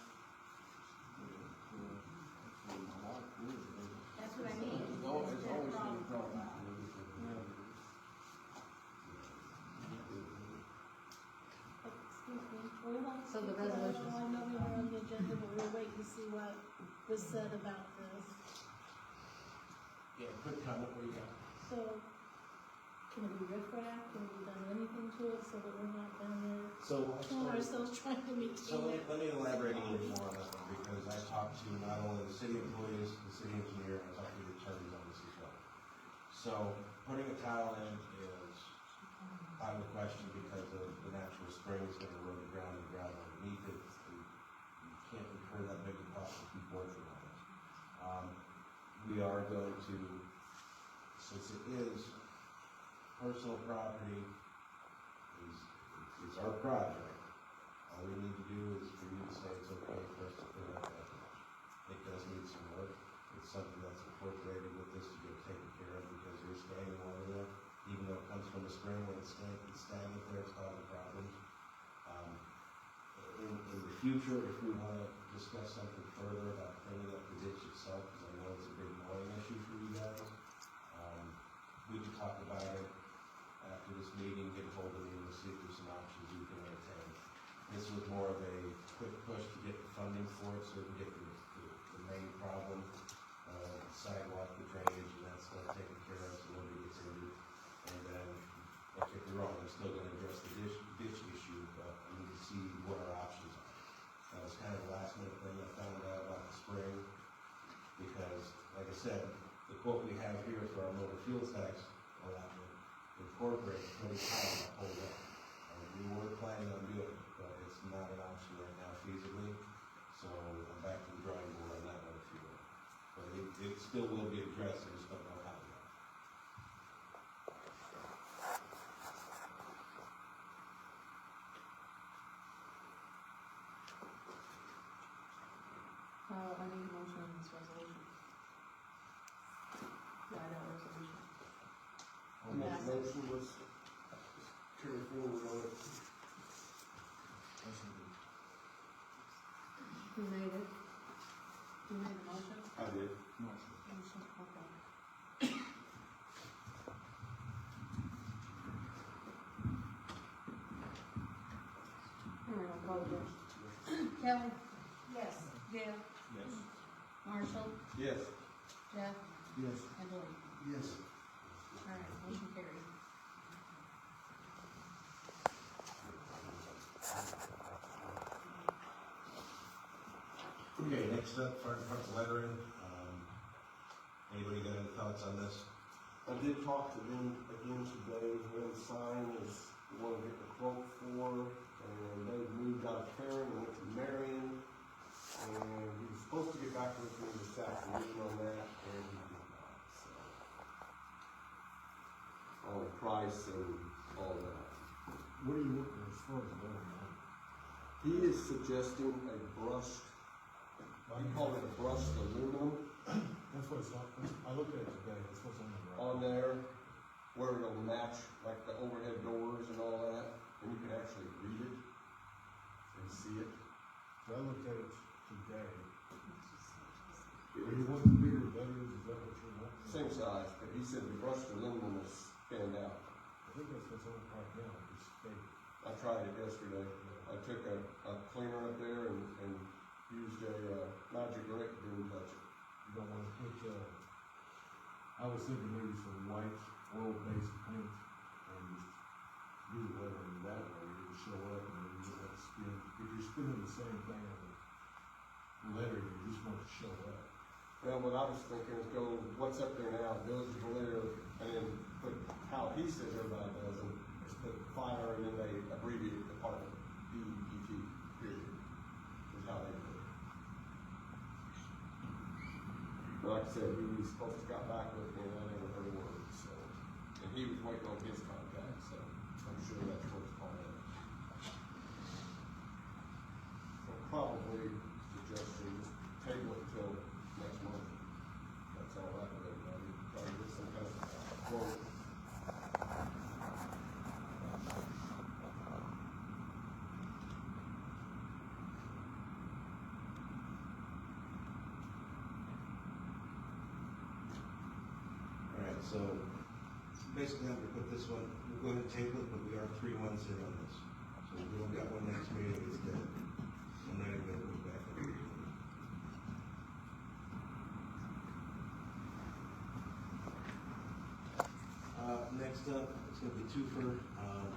That's what I mean. It's always It's been a been a problem for a problem. while. Excuse me, we're not. So the resolutions. I know we were on the agenda, but we're waiting to see what was said about this. Yeah, quick comment, what you got? So, can it be riffraff, can we done anything to it so that we're not down there So, killing ourselves trying to meet? So let me elaborate a little bit more on that one, because I talked to not only the city employees, the city engineer, I talked to the attorneys on this as well. So putting a tile in is out of the question because of the natural springs that erode the ground and ground underneath it. You can't incur that big a cost to keep working on it. We are going to, since it is personal property, it's our project. All we need to do is for you to say it's okay for us to put up that much. It does need some work. It's something that's incorporated with this to get taken care of because there's standing water there. Even though it comes from a spring, when it's standing it's causing problems. In the future, if we wanna discuss something further about cleaning up the ditch itself, because I know it's a big mowing issue for you guys, we can talk about it after this meeting, get hold of me, and we'll see if there's some options you can entertain. This was more of a quick push to get the funding for it, so we can get the main problem, sidewalk, the drainage, and that stuff taken care of, so nobody gets injured. And then, don't get me wrong, I'm still gonna address the ditch issue, but I need to see what our options are. That was kind of the last minute thing I found out about the spring, because, like I said, the quote we have here for our motor fuels tax allotment incorporates 20 pounds of whole lot. We were planning on doing it, but it's not an option right now feasibly, so I'm back to the drawing board on that one if you will. But it still will be addressed, I just don't know how yet. I need a motion on this resolution. That resolution. I'll make a motion, let's carry forward on it. Who made it? Who made the motion? I did. Motion, okay. All right, I'll call the vote. Kelly? Yes. Gail? Yes. Marshall? Yes. Jeff? Yes. And Lloyd? Yes. All right, motion carried. Okay, next up, fire department lettering. Anybody got any thoughts on this? I did talk to them again today, one sign is the one we're getting a quote for, and they moved out of Karen and went to Marion. And he was supposed to get back with me this afternoon on that, and he did not, so. On the price and all that. What are you looking as far as going on? He is suggesting a brushed, he called it a brushed aluminum That's what it's on, I looked at it today, that's what's on the ground. on there, where it'll match like the overhead doors and all that, and you can actually read it and see it. So I looked at it today. Are you wanting bigger letters, is that what you're wanting? Same size, but he said the brushed aluminum will stand out. I think that's what's on right now, it's fake. I tried it yesterday. I took a cleaner up there and used a magic grit, didn't touch it. You don't wanna put, I was thinking maybe some white oil-based paint and just do the lettering that way, it would show up and then you don't have to spin. If you're spinning the same thing on the lettering, you just want it to show up. Well, what I was thinking is go, what's up there now, Village of Valier, and then put how he says everybody does it, is put fire and then they abbreviate the department, DEPT, period, is how they do it. But like I said, he was supposed to got back with me and I never heard a word, so, and he was waiting on his contact, so I'm sure that's what's part of it. So probably suggestion, just table it till next month. That's all right with everybody, try to get some kind of quote. Alright, so basically I'm gonna put this one, we're going to table it, but we are 3 months in on this. So we only got one next meeting, it's dead. I'm not even gonna put it back in. Next up, it's gonna be two for,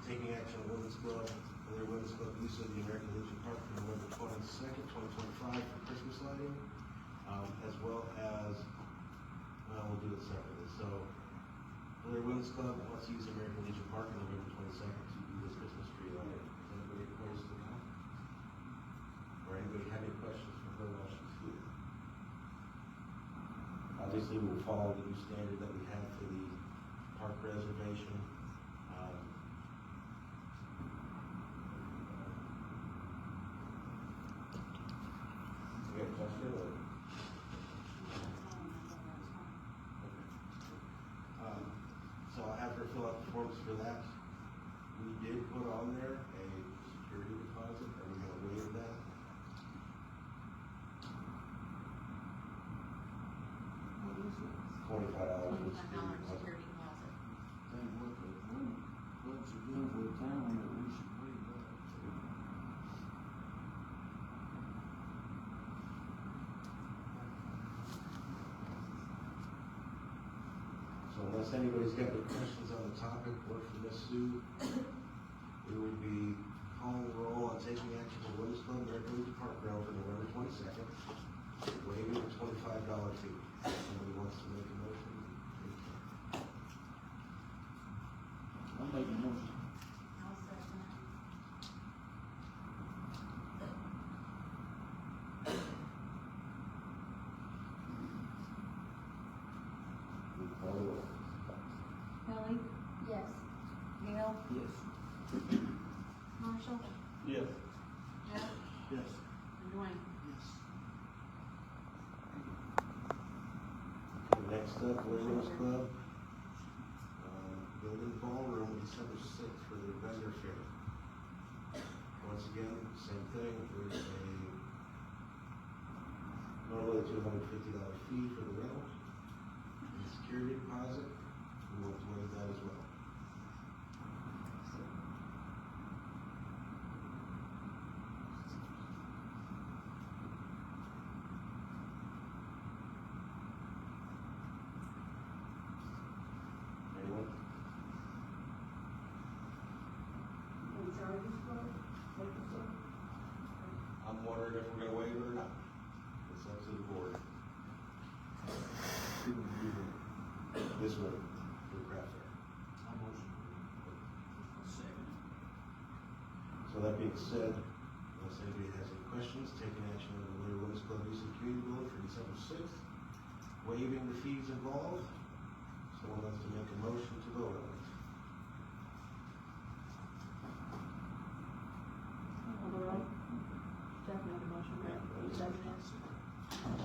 taking action on Women's Club, Valier Women's Club use of the American Legion Park for November 22nd, 2025 for Christmas lighting, as well as, we'll do it separately. So, Valier Women's Club wants to use American Legion Park on November 22nd to do this Christmas tree lighting. Is anybody opposed to that? Or anybody have any questions for her while she's here? Obviously, we'll follow the new standard that we have for the park reservation. You got a question or? So I'll have her fill out the forms for that. We did put on there a security deposit, are we gonna waive that? What is it? $25 $25 security deposit. security deposit. Then what the clubs are doing for the town, that we should waive that. So unless anybody's got any questions on the topic or for Ms. Sue, it would be calling the roll on taking action to Women's Club, American Legion Park Grounds on November 22nd, waiving the $25 fee. If somebody wants to make a motion, they can. I'll make a motion. I'll second it. We call the roll. Kelly, Yes. Gail, Yes. Marshall, Yes. Jeff, Yes. and Dwayne. Yes. Okay, next up, Women's Club, building ballroom December 6th for the vendor fair. Once again, same thing, there's a normally $250 fee for the rental, and security deposit, we want to waive that as well. Anyone? I'm sorry, who's for it? What was it? I'm wondering if we're gonna waive it or not. It's up to the board. This one, for the craft fair. I'll motion. So that being said, unless anybody has any questions, taking action on the Valier Women's Club use of the community building for December 6th, waiving the fees involved. Someone wants to make a motion to vote on it. overall, definitely motion, right?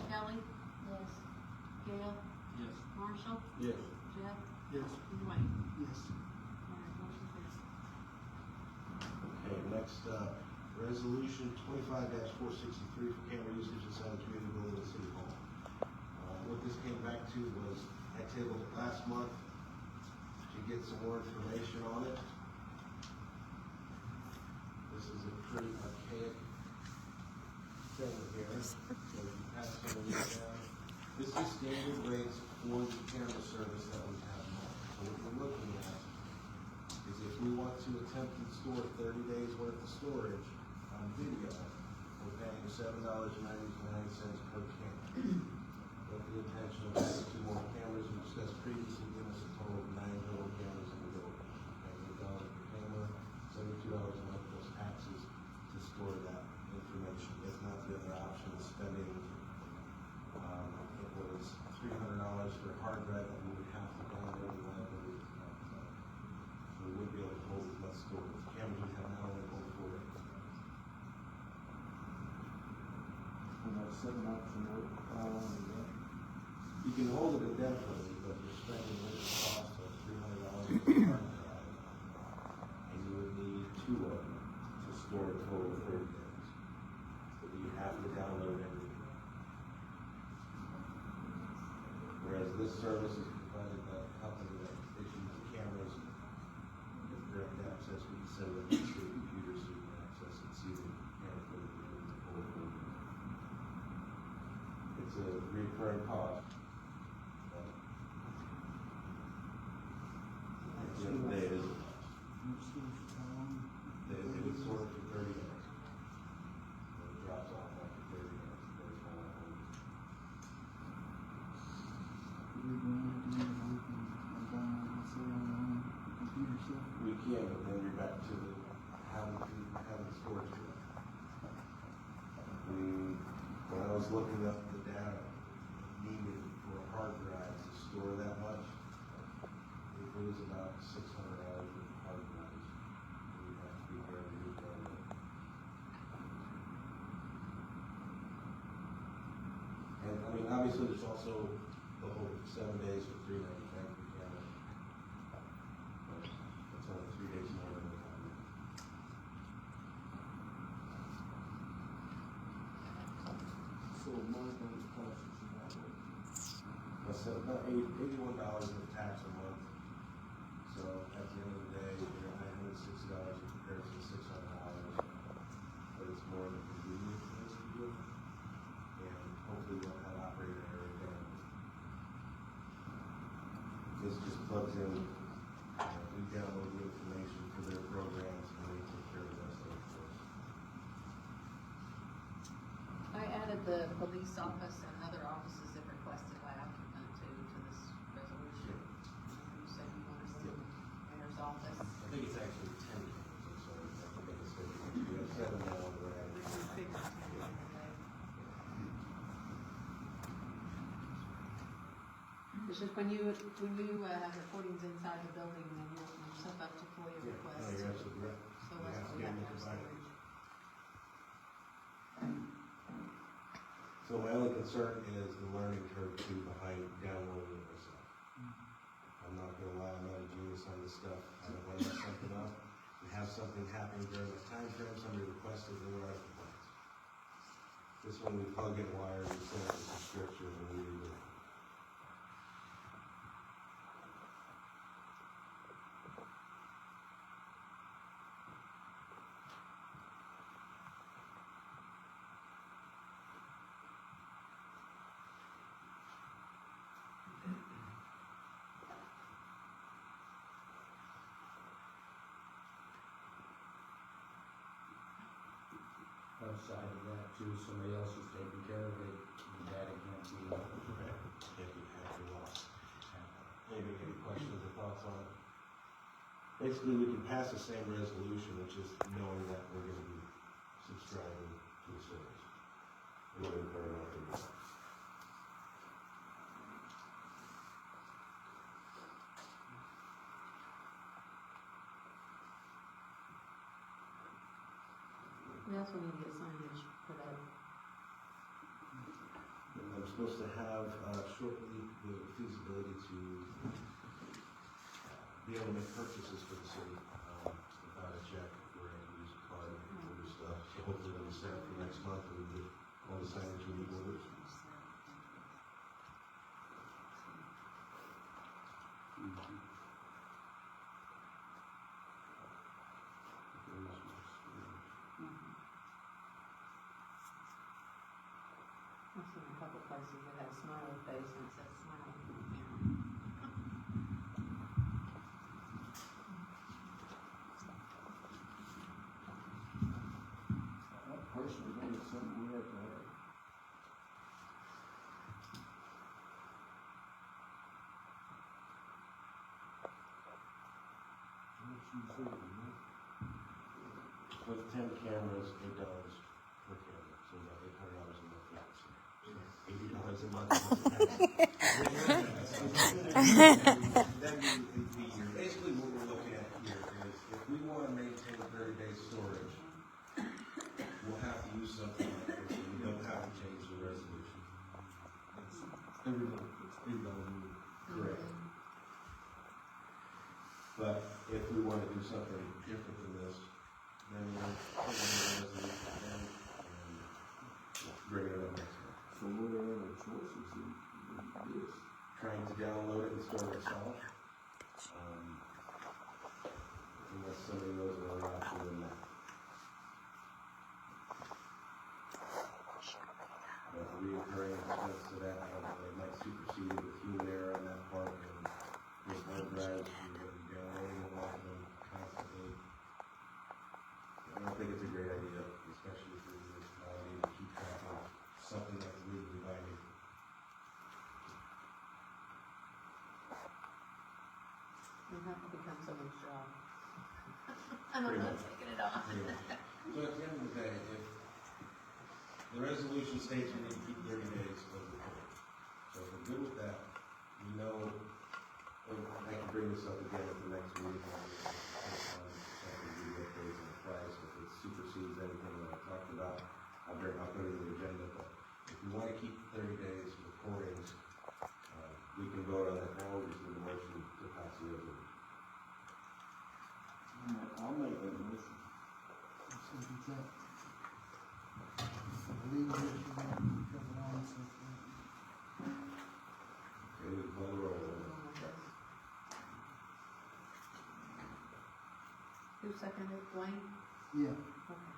Kelly, Yes. Gail, Yes. Marshall, Yes. Jeff, Yes. and Dwayne. Yes. All right, motion carries. Okay, next up, resolution 25-463 for camera usage inside the community building at City Hall. What this came back to was, I tabled it last month to get some more information on it. This is a pretty archaic thing here, so you pass some of these down. This is standard rates for the camera service that we have now. So what we're looking at is if we want to attempt to store 30 days worth of storage on video, we're paying $7.99 per camera. With the intention of having 2 more cameras, we discussed previously, giving us a total of 9 total cameras in the building. Paying $8 per camera, $72 a month plus taxes to store that information. If not, the other option is spending, it was $300 for a hard drive that we would have to download the library. So we would be able to hold as much storage. The cameras would have not only hold 4 days. And that's 7 option, how long is that? You can hold it indefinitely, but you're spending the cost of $300 for a hard drive. And you would need 2 of them to store a total of 30 days. But you have to download everything. Whereas this service is provided by a company that issues the cameras with direct access. We can set it up to your computer so you can access and see the camera footage and the whole thing. It's a recurring cost. But at the end of the day, it is a cost. They would store it for 30 days. And it drops off after 30 days. There's no one. We're going to do it, we can, let's say on our own computer stuff. We can, but then you're back to the having storage for that. When I was looking up the data needed for a hard drive to store that much, it was about $600 worth of hard drives. And you have to be very good on it. And I mean, obviously, there's also the whole 7 days for $3.99 per camera. But it's only 3 days more than we have now. so about $81 of tax a month. So at the end of the day, you're $960 in comparison to $600, but it's more than convenient for us to do. And hopefully we'll have operator error again. This just plugs in, we download the information for their programs and they take care of the rest of it for us. I added the police office and other offices that requested by occupant to this resolution. You said you want to see the mayor's office. I think it's actually 10 cameras, I'm sorry, I think I said, we have 7 now, we're adding. It's just when you have recordings inside the building, then you open yourself up to FOIA No, requests. you're absolutely right. So We that's have what to we get have them to have provided. storage. So my only concern is the learning curve too behind downloading it myself. I'm not gonna lie, I'm not a genius on this stuff. I don't wanna mess something up. We have something happening during the time frame, somebody requested, and we're out of compliance. This one, we plug in wires, we send it a subscription, and we do it. Outside of that too, somebody else is taking care of it, the data can't be. Can't be hacked or lost. Anybody got any questions or thoughts on it? Basically, we can pass the same resolution, which is knowing that we're gonna be subscribing to the service. We're gonna burn off the bill. We also need to get signage put up. And I'm supposed to have shortly the feasibility to be able to make purchases for the city without a check. We're going to use a card and order stuff. So hopefully it'll be set up for next month and we get all the signage we need orders. I've seen a couple places that have smiley face and it says smile. I personally think it's something we have to have. What you say, With 10 cameras, $8 per camera. So about $800 a month. $80 a month. Basically, what we're looking at here is if we want to maintain 30 days storage, we'll have to use something like this. We don't have to change the resolution. every month, it's $8 a month. Correct. But if we want to do something different than this, then we'll put it in the resolution again and bring it up next month. So what are our choices in this? Trying to download it and store it ourselves. Unless somebody knows another option than that. But reoccurring expense to that, I don't know, it might supersede it with human error on that part and with hard drives, you're gonna be downloading a lot of them constantly. I don't think it's a great idea, especially for the municipality to keep track of something that's legally binding. It has to become someone's job. I'm Pretty not much. taking it off. Pretty much. So at the end of the day, if the resolution states we need to keep 30 days of recording. So if we're good with that, we know, and I can bring this up again at the next meeting. Second video days on the price, if it supersedes anything that I talked about, I'll put it in the agenda, but if we want to keep 30 days recordings, we can vote on that now, we just need a motion to pass the resolution. I'll make that motion. Second that. Legal issue, cover on, so. Okay, Who seconded, Dwayne? Yeah. Okay.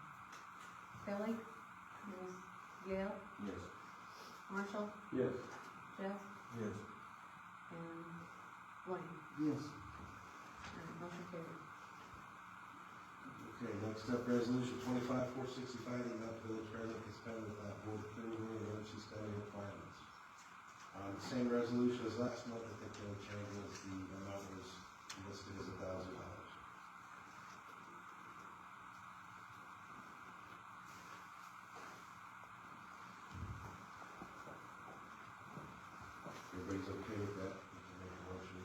Kelly? Yes. Gail? Yes. Marshall? Yes. Jeff? Yes. And Dwayne? Yes. Alright, motion carried. Okay, next up, resolution 25-465, the amount the village president can spend without board approval and emergency spending requirements. Same resolution as last month, I think the only change was the amount was listed as $1,000. Everybody's okay with that? We can make a motion.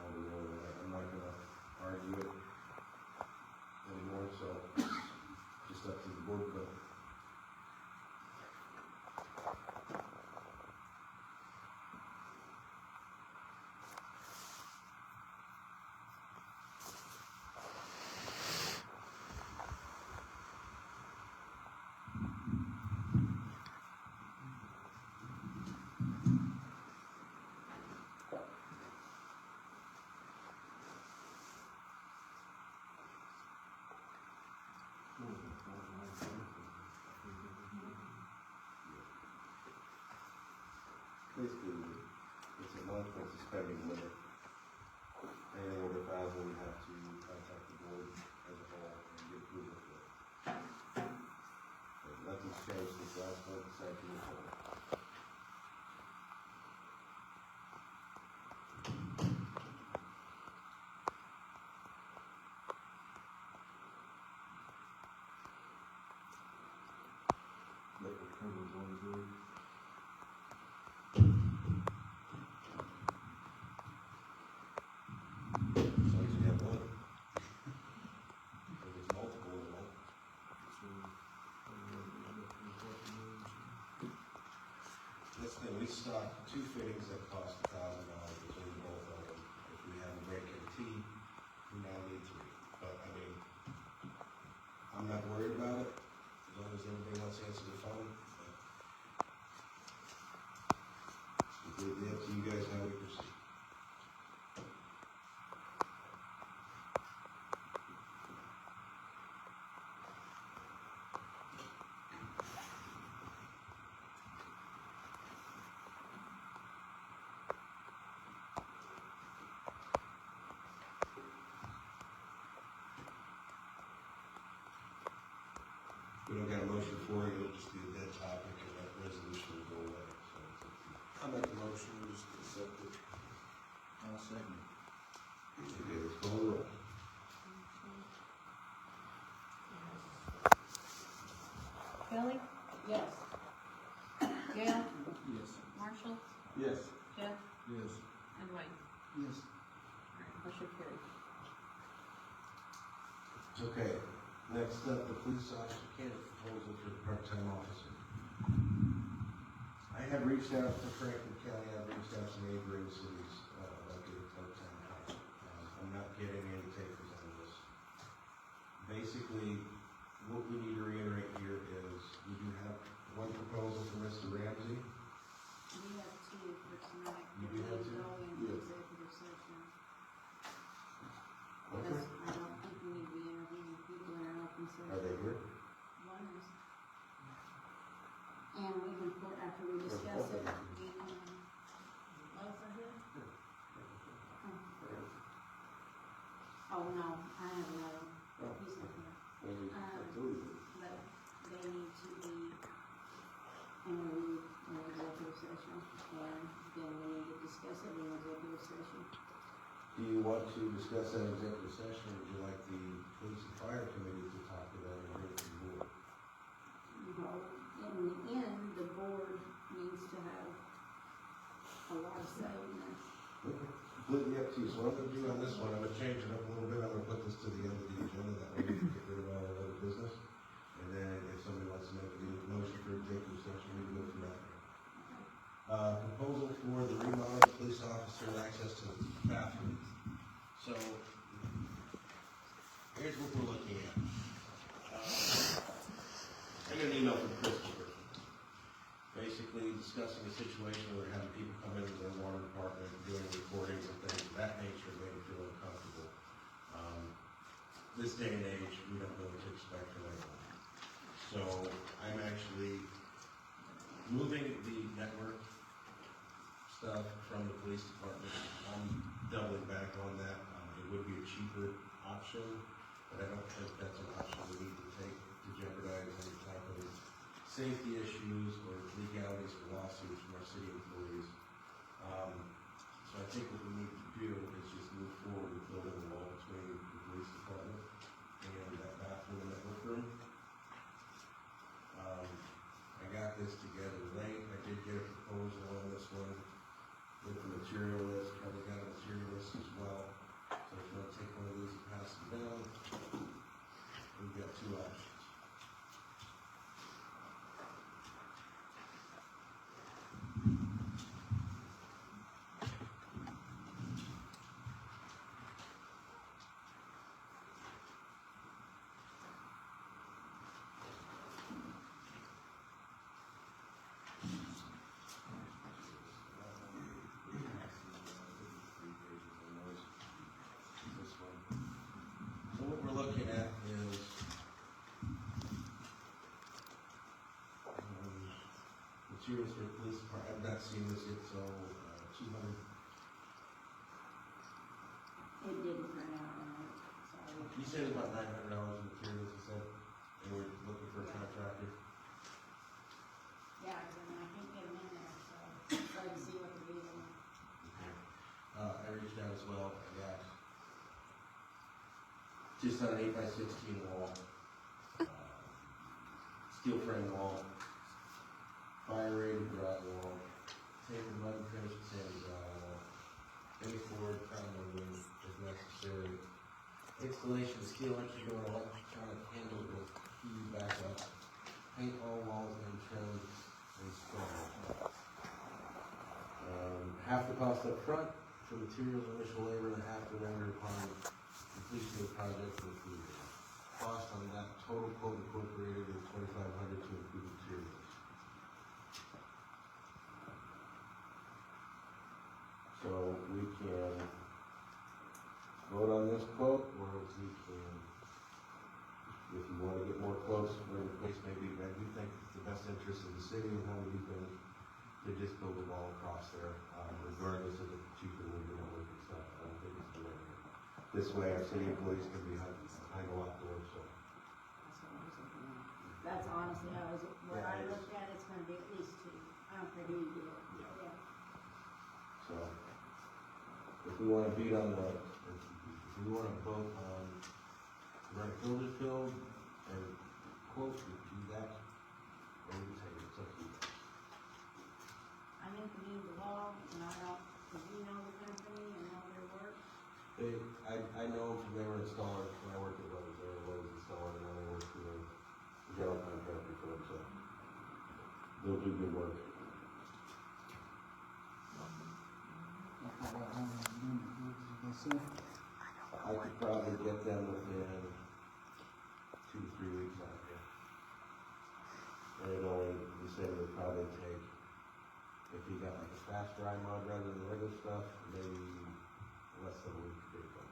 I'm not gonna argue it anymore, so it's just up to the board vote. Basically, it's a month of suspending limit. Anything over 1,000, we have to contact the board as a whole and get approval for it. But nothing's changed since last month, aside from the whole. Liquor covers one good. As long as you have one. If it's multiple, then one. This thing, we stock 2 fittings that cost $1,000 between both of them. If we have a break in tea, we now need 3. But, I mean, I'm not worried about it, as long as everybody wants to answer the phone. It's completely up to you guys how we proceed. We don't got a motion for it, it'll just be a dead topic and that resolution will go away, so it's up to you. I make the motion, we just accept it. I'll second. Okay, let's call the roll. Kelly? Yes. Gail? Yes. Marshall? Yes. Jeff? Yes. And Dwayne? Yes. Alright, motion carried. Okay, next up, the police officer candidate proposal for the part-time officer. I have reached out to Franklin County, I've reached out to neighboring cities, about getting part-time help. I'm not getting any takers on this. Basically, what we need to reiterate here is, we do have one proposal from Mr. Ramsey. We have 2 for tonight. You do have 2? Go into Yes. executive session. Okay. That's, I don't think we need to be interviewing people in an open session. Are they here? One is. And we can put, after we discuss it, we, both are here? Oh, no, I have another, he's not here. But they need to be interviewed in executive session, and then we need to discuss it in executive session. Do you want to discuss that in executive session, or would you like the police and fire committee to talk to them and bring it to the board? Well, in the end, the board needs to have a lot of say in this. Okay, completely up to you. So what I'm gonna do on this one, I'm gonna change it up a little bit. I'm gonna put this to the end of the agenda, that way we can get rid of all our other business. And then if somebody wants to make a motion for executive session, we can go through that. Proposal for the remodel of police officer access to the bathroom. So, here's what we're looking at. I got an email from Christopher, basically discussing a situation where we're having people come into the water department, doing recordings and things of that nature, made me feel uncomfortable. this day and age, we don't know what to expect from anyone. So I'm actually moving the network stuff from the police department. I'm doubling back on that. It would be a cheaper option, but I don't think that's an option we need to take to jeopardize any type of safety issues or legalities or lawsuits from our city employees. So I think what we need to do is just move forward with building a wall between the police department and that bathroom and that workroom. I got this together late. I did get a proposal on this one with the material list. Probably got a material list as well. So if you want to take one of these and pass them down, we've got two options. So what we're looking at is materials for the police department. I've not seen this yet, so 200. It didn't turn out right, sorry. You said it's about $900 in materials, you said, and we're looking for a contractor. Yeah, and I can't get them in there, so try to see what they're using. Okay. I reached out as well. I got just on an 8x16 wall, steel frame wall, fire rated drywall, tapered mud and finished sandy drywall, any forward crown molding if necessary. Installation of steel entry door and electronic handle with key backup. Paint all walls and trim and stone. Half the cost up front for materials, initial labor, and half the remainder upon completion of the project included. Cost on that total quote incorporated is $2,500 to include materials. So we can vote on this quote, or we can, if you want to get more quotes, whatever the case may be, I do think it's the best interest of the city and how we can to just build a wall across there, regardless of the cheaper way we don't look and stuff. I don't think it's the way. This way, our city employees can be behind a locked door, so. That's what I was looking at. That's honestly, what Yeah, I it is. looked at, it's gonna be at least two. I don't care who you get. Yeah. So, if we want to beat on the, if we want to vote on run filter filled or quote, we do that, or we take it, it's up to you. I think we need the wall, and I don't, because you know the company and know their work. I know from they were installers, when I worked at Lowe's, they were Lowe's installer, and now they work for the general contractor for them, so they'll do good work. I could probably get them within 2 to 3 weeks out here. And it only, he said it would probably take, if he got like a fast dry mod rather than the regular stuff, maybe less than a week to get it done.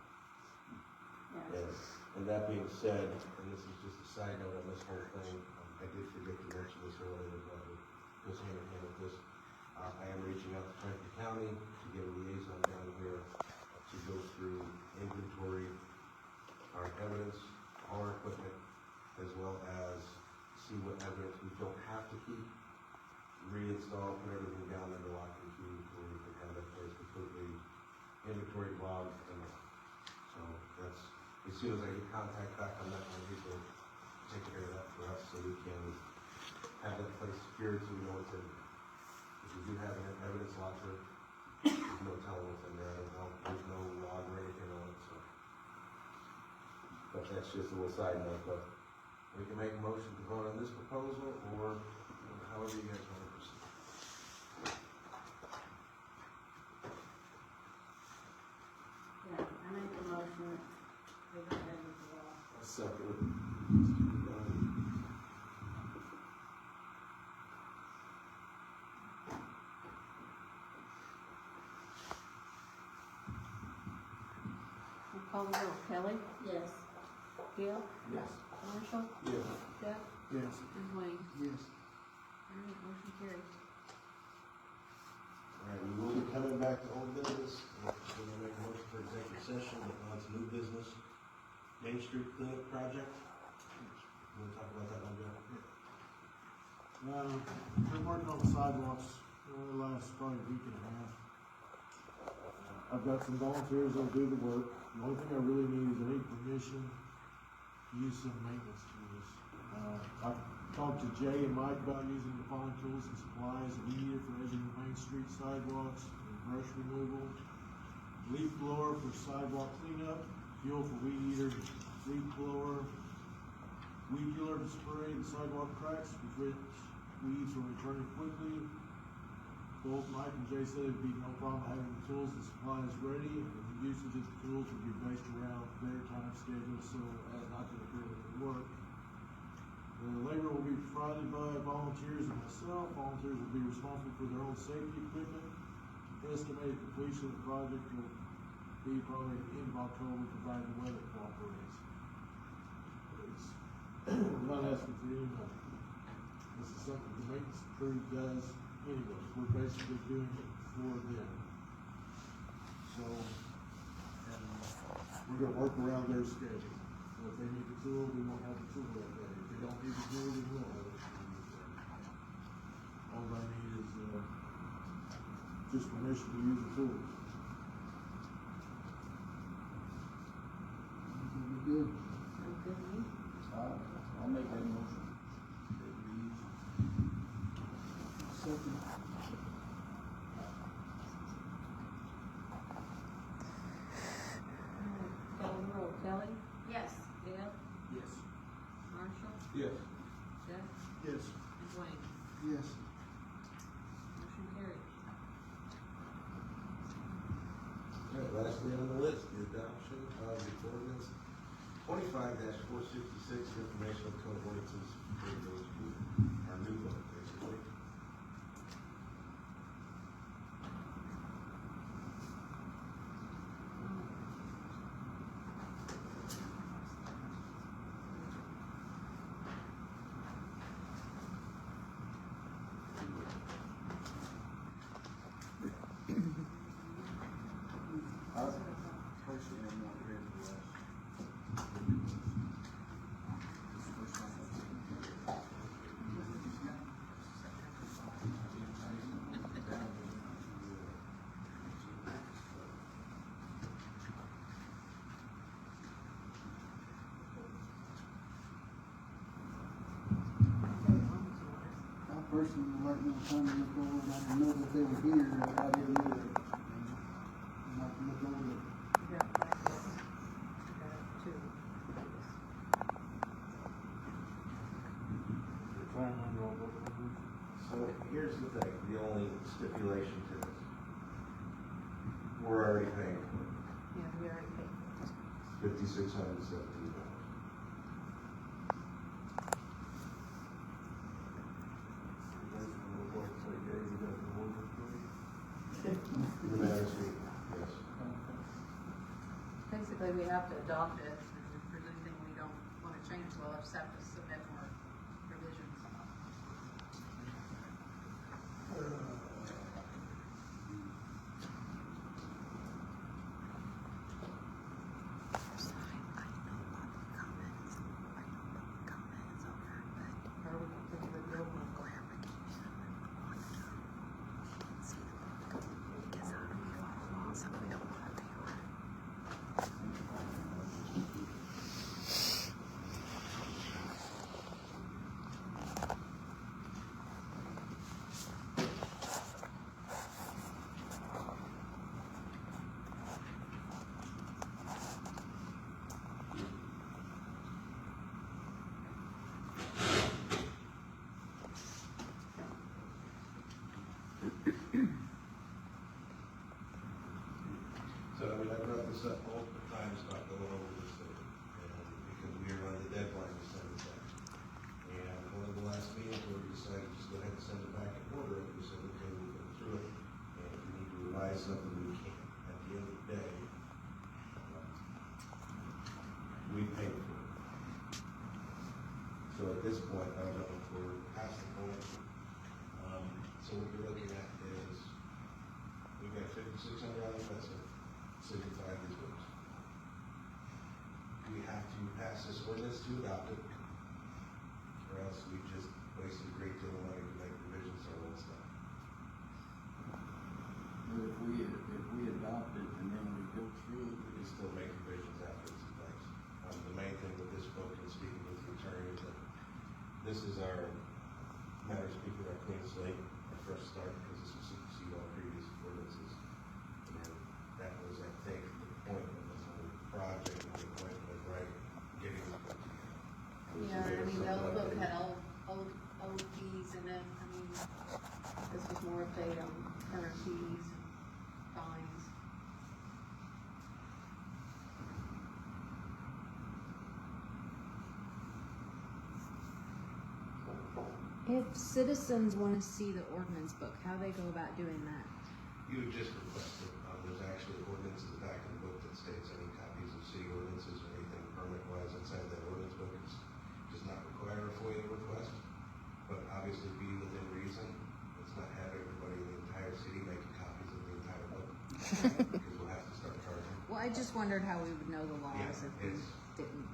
Yeah. And that being said, and this is just a side note on this whole thing, I did forget to mention this earlier, but it goes hand in hand with this. I am reaching out to Franklin County to get a liaison down here to go through inventory, our evidence, our equipment, as well as see what evidence we don't have to keep, reinstall, put everything down under lock and key, where we can have that place completely inventory logged. And so that's, as soon as I get contact back on that, I'm able to take care of that for us so we can have that place secured so we know what's in there. If we do have an evidence locker, there's no telling what's in there. There's no log or anything on it, so. But that's just a little side note, but we can make a motion to vote on this proposal, or however you guys want to proceed. Yeah, I make the motion, we go ahead with the wall. Second. Call the roll. Kelly? Yes. Dale, Yes. Marshall, Yes. Jeff, Yes. and Wayne. Yes. All right, motion carries. All right, we will be coming back to old business. We're gonna make a motion for executive session, but on to new business. Main Street Clinic project. You wanna talk about that one, Joe? Been working on the sidewalks for the last probably week and a half. I've got some volunteers that'll do the work. The only thing I really need is I need permission to use some maintenance tools. I've talked to Jay and Mike about using the following tools and supplies: a weed eater for edging the Main Street sidewalks, and brush removal, leaf blower for sidewalk cleanup, fuel for weed eater, leaf blower, weed killer to spray the sidewalk cracks with which weeds are returning quickly. Both Mike and Jay said it'd be no problem having the tools and supplies ready, and the usage of the tools would be based around their time schedule so as not to interfere with their work. The labor will be provided by volunteers and myself. Volunteers will be responsible for their own safety equipment. The estimated completion of the project will be probably at the end of October, provided the weather cooperates. We're not asking for any money. This is something the maintenance crew does anyway. We're basically doing it for them. So, and we're gonna work around their schedule. So if they need the tool, we won't have the tool that day. If they don't need the tool, we will have it. All I need is, just permission to use the tools. It'll be good. Sounds good to me. I'll make that motion. Second. Call the roll. Kelly, Yes. Dale, Yes. Marshall, Yes. Jeff, Yes. and Wayne. Yes. Motion carries. All right, lastly on the list, the adoption of the ordinance 25-466, informational code ordinances for those who are new vote, basically. Personally, I'm not ready for this. I personally would like more time to look over it. I didn't know that they were here, but I didn't either. And I'd like to look over it. You got like this. You got two. Try and remember all those numbers. So here's the thing, the only stipulation to this. We're already paying for it, Yeah, we already paid for it. $5,617. Unanimously, yes. Basically, we have to adopt it, and if there's anything we don't wanna change, we'll just have to submit more revisions. Are we gonna take the bill? So, I mean, I brought this up multiple times about going over this thing, and because we are on the deadline to send it back. And one of the last meetings where we decided just go ahead and send it back in order, and we said, okay, we'll go through it, and if we need to revise something, we can. At the end of the day, we paid for it. So at this point, I don't know if we're past the point. So what we're looking at is, we've got $5,600 investment, city to buy these books. We have to pass this ordinance to adopt it, or else we just wasted a great deal of money to make revisions to our old stuff. But if we adopt it and then we go through, We can still make revisions after it's in place. The main thing with this book and speaking with the attorney is that this is our matter of speaking, our clean slate, our fresh start, because this will supersede all previous ordinances. And that was, I think, the point of this whole project, and the point was right, getting this book together. Yeah, I mean, the old book had old fees in it, I mean, this was more updated on current fees, fines. If citizens want to see the ordinance book, how they go about doing that? You would just request it. There's actually ordinances back in the book that states any copies of city ordinances or anything permit-wise inside that ordinance book does not require a FOIA request. But obviously be within reason. Let's not have everybody in the entire city making copies of the entire book. Because we'll have to start charging. Well, I just wondered how we would know the laws Yeah, if we didn't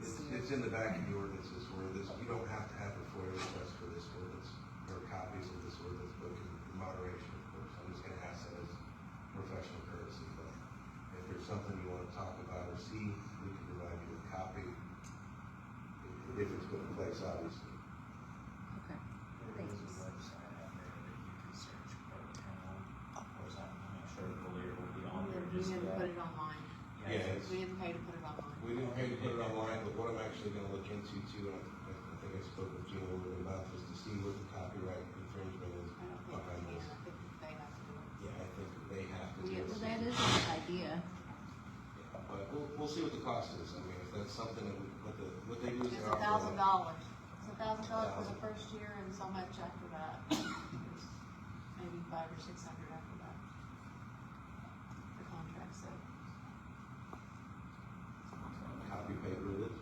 see it. it's in the back of the ordinances where this, you don't have to have a FOIA request for this ordinance, or copies of this ordinance book in moderation, of course. I'm just gonna ask that as professional courtesy, but if there's something you wanna talk about or see, we can provide you a copy, if it's put in place, obviously. Okay, thank you. Website out there that you can search for town or something. I'm sure Valier will be on there We just didn't that. put it online, Yeah, it's, we didn't pay to put it online. we didn't pay to put it online, but what I'm actually gonna look into too, and I think I spoke with Gina a little bit about this, to see what the copyright infringement is I don't think behind we this. can, I think they have to do it. Yeah, I think they have to do it. Well, that is a good idea. But we'll see what the cost is. I mean, if that's something that what they do is It's they offer. $1,000, it's $1,000 for the first year and so much after that. Maybe $500 or $600 after that. The contract said. Copy paper it is.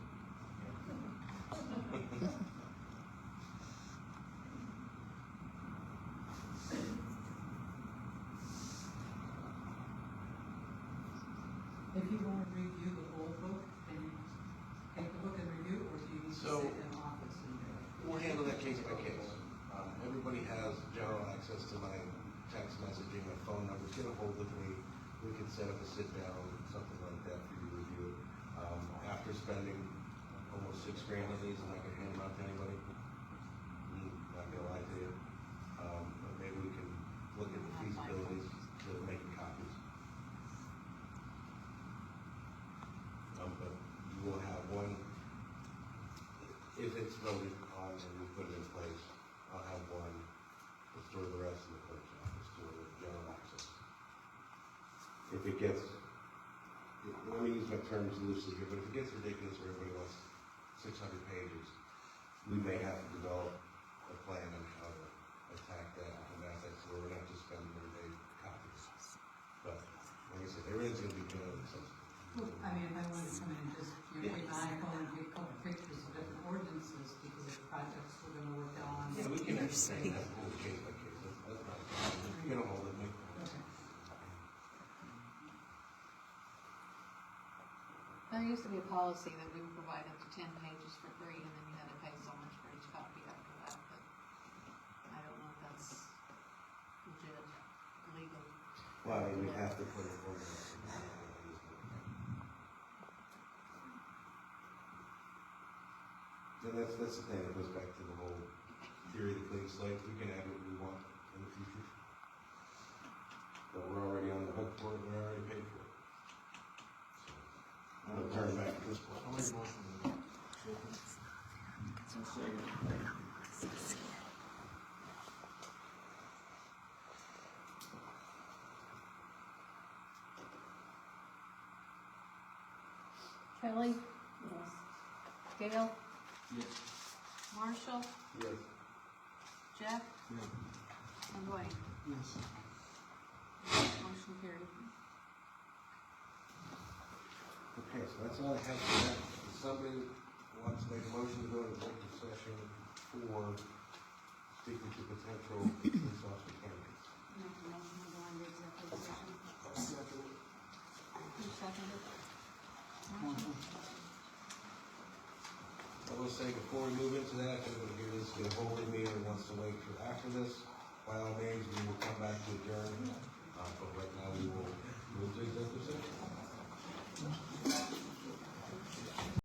If you want to review the whole book, then you take the book and review, or do you need to So- sit in an office and do it? We'll handle that case by case. Everybody has general access to my text messaging, my phone numbers. Get a hold of me. We can set up a sit down, something like that for you to review it. After spending almost $6,000 on these, I'm not gonna hand them out to anybody. Not gonna lie to you. But maybe we can look at the feasibilities to making copies. But you will have one, if it's voted on and we put it in place, I'll have one to store the rest in the clerk's office, store the general access. If it gets, let me use my terms loosely here, but if it gets ridiculous where everybody wants 600 pages, we may have to develop a plan on how to attack that and combat that, so we're not just spending every day copies. But, like I said, everything's gonna be good, so. Well, I mean, if I wanted to come in and just, take my iPhone and take a couple pictures of different ordinances because of projects we're gonna work on. Yeah, we can entertain that whole case by case, that's not a problem. You get a hold of me. Okay. There used to be a policy that we would provide up to 10 pages for free, and then you had to pay so much for each copy after that, but I don't know if that's legit, legal. Well, I mean, we have to put it over. And that's the thing, it goes back to the whole theory of the clean slate, we can add what we want in the future. But we're already on the hook for it, we're already paid for it. So, I'll turn back to this point. I'll make a motion to Kelly? Yes. Gail? Yes. Marshall? Yes. Jeff? Yeah. And Dwayne? Yes. Motion carried. Okay, so that's all I have for that. Does somebody wants to make a motion to go to executive session for speaking to potential police officer candidates. Make a motion to go into executive session. Second. Who seconded? I will say before we move into that, if anyone here is get a hold of me or wants to wait for after this, by all means, we will come back to adjourn. But right now, we will move to executive session.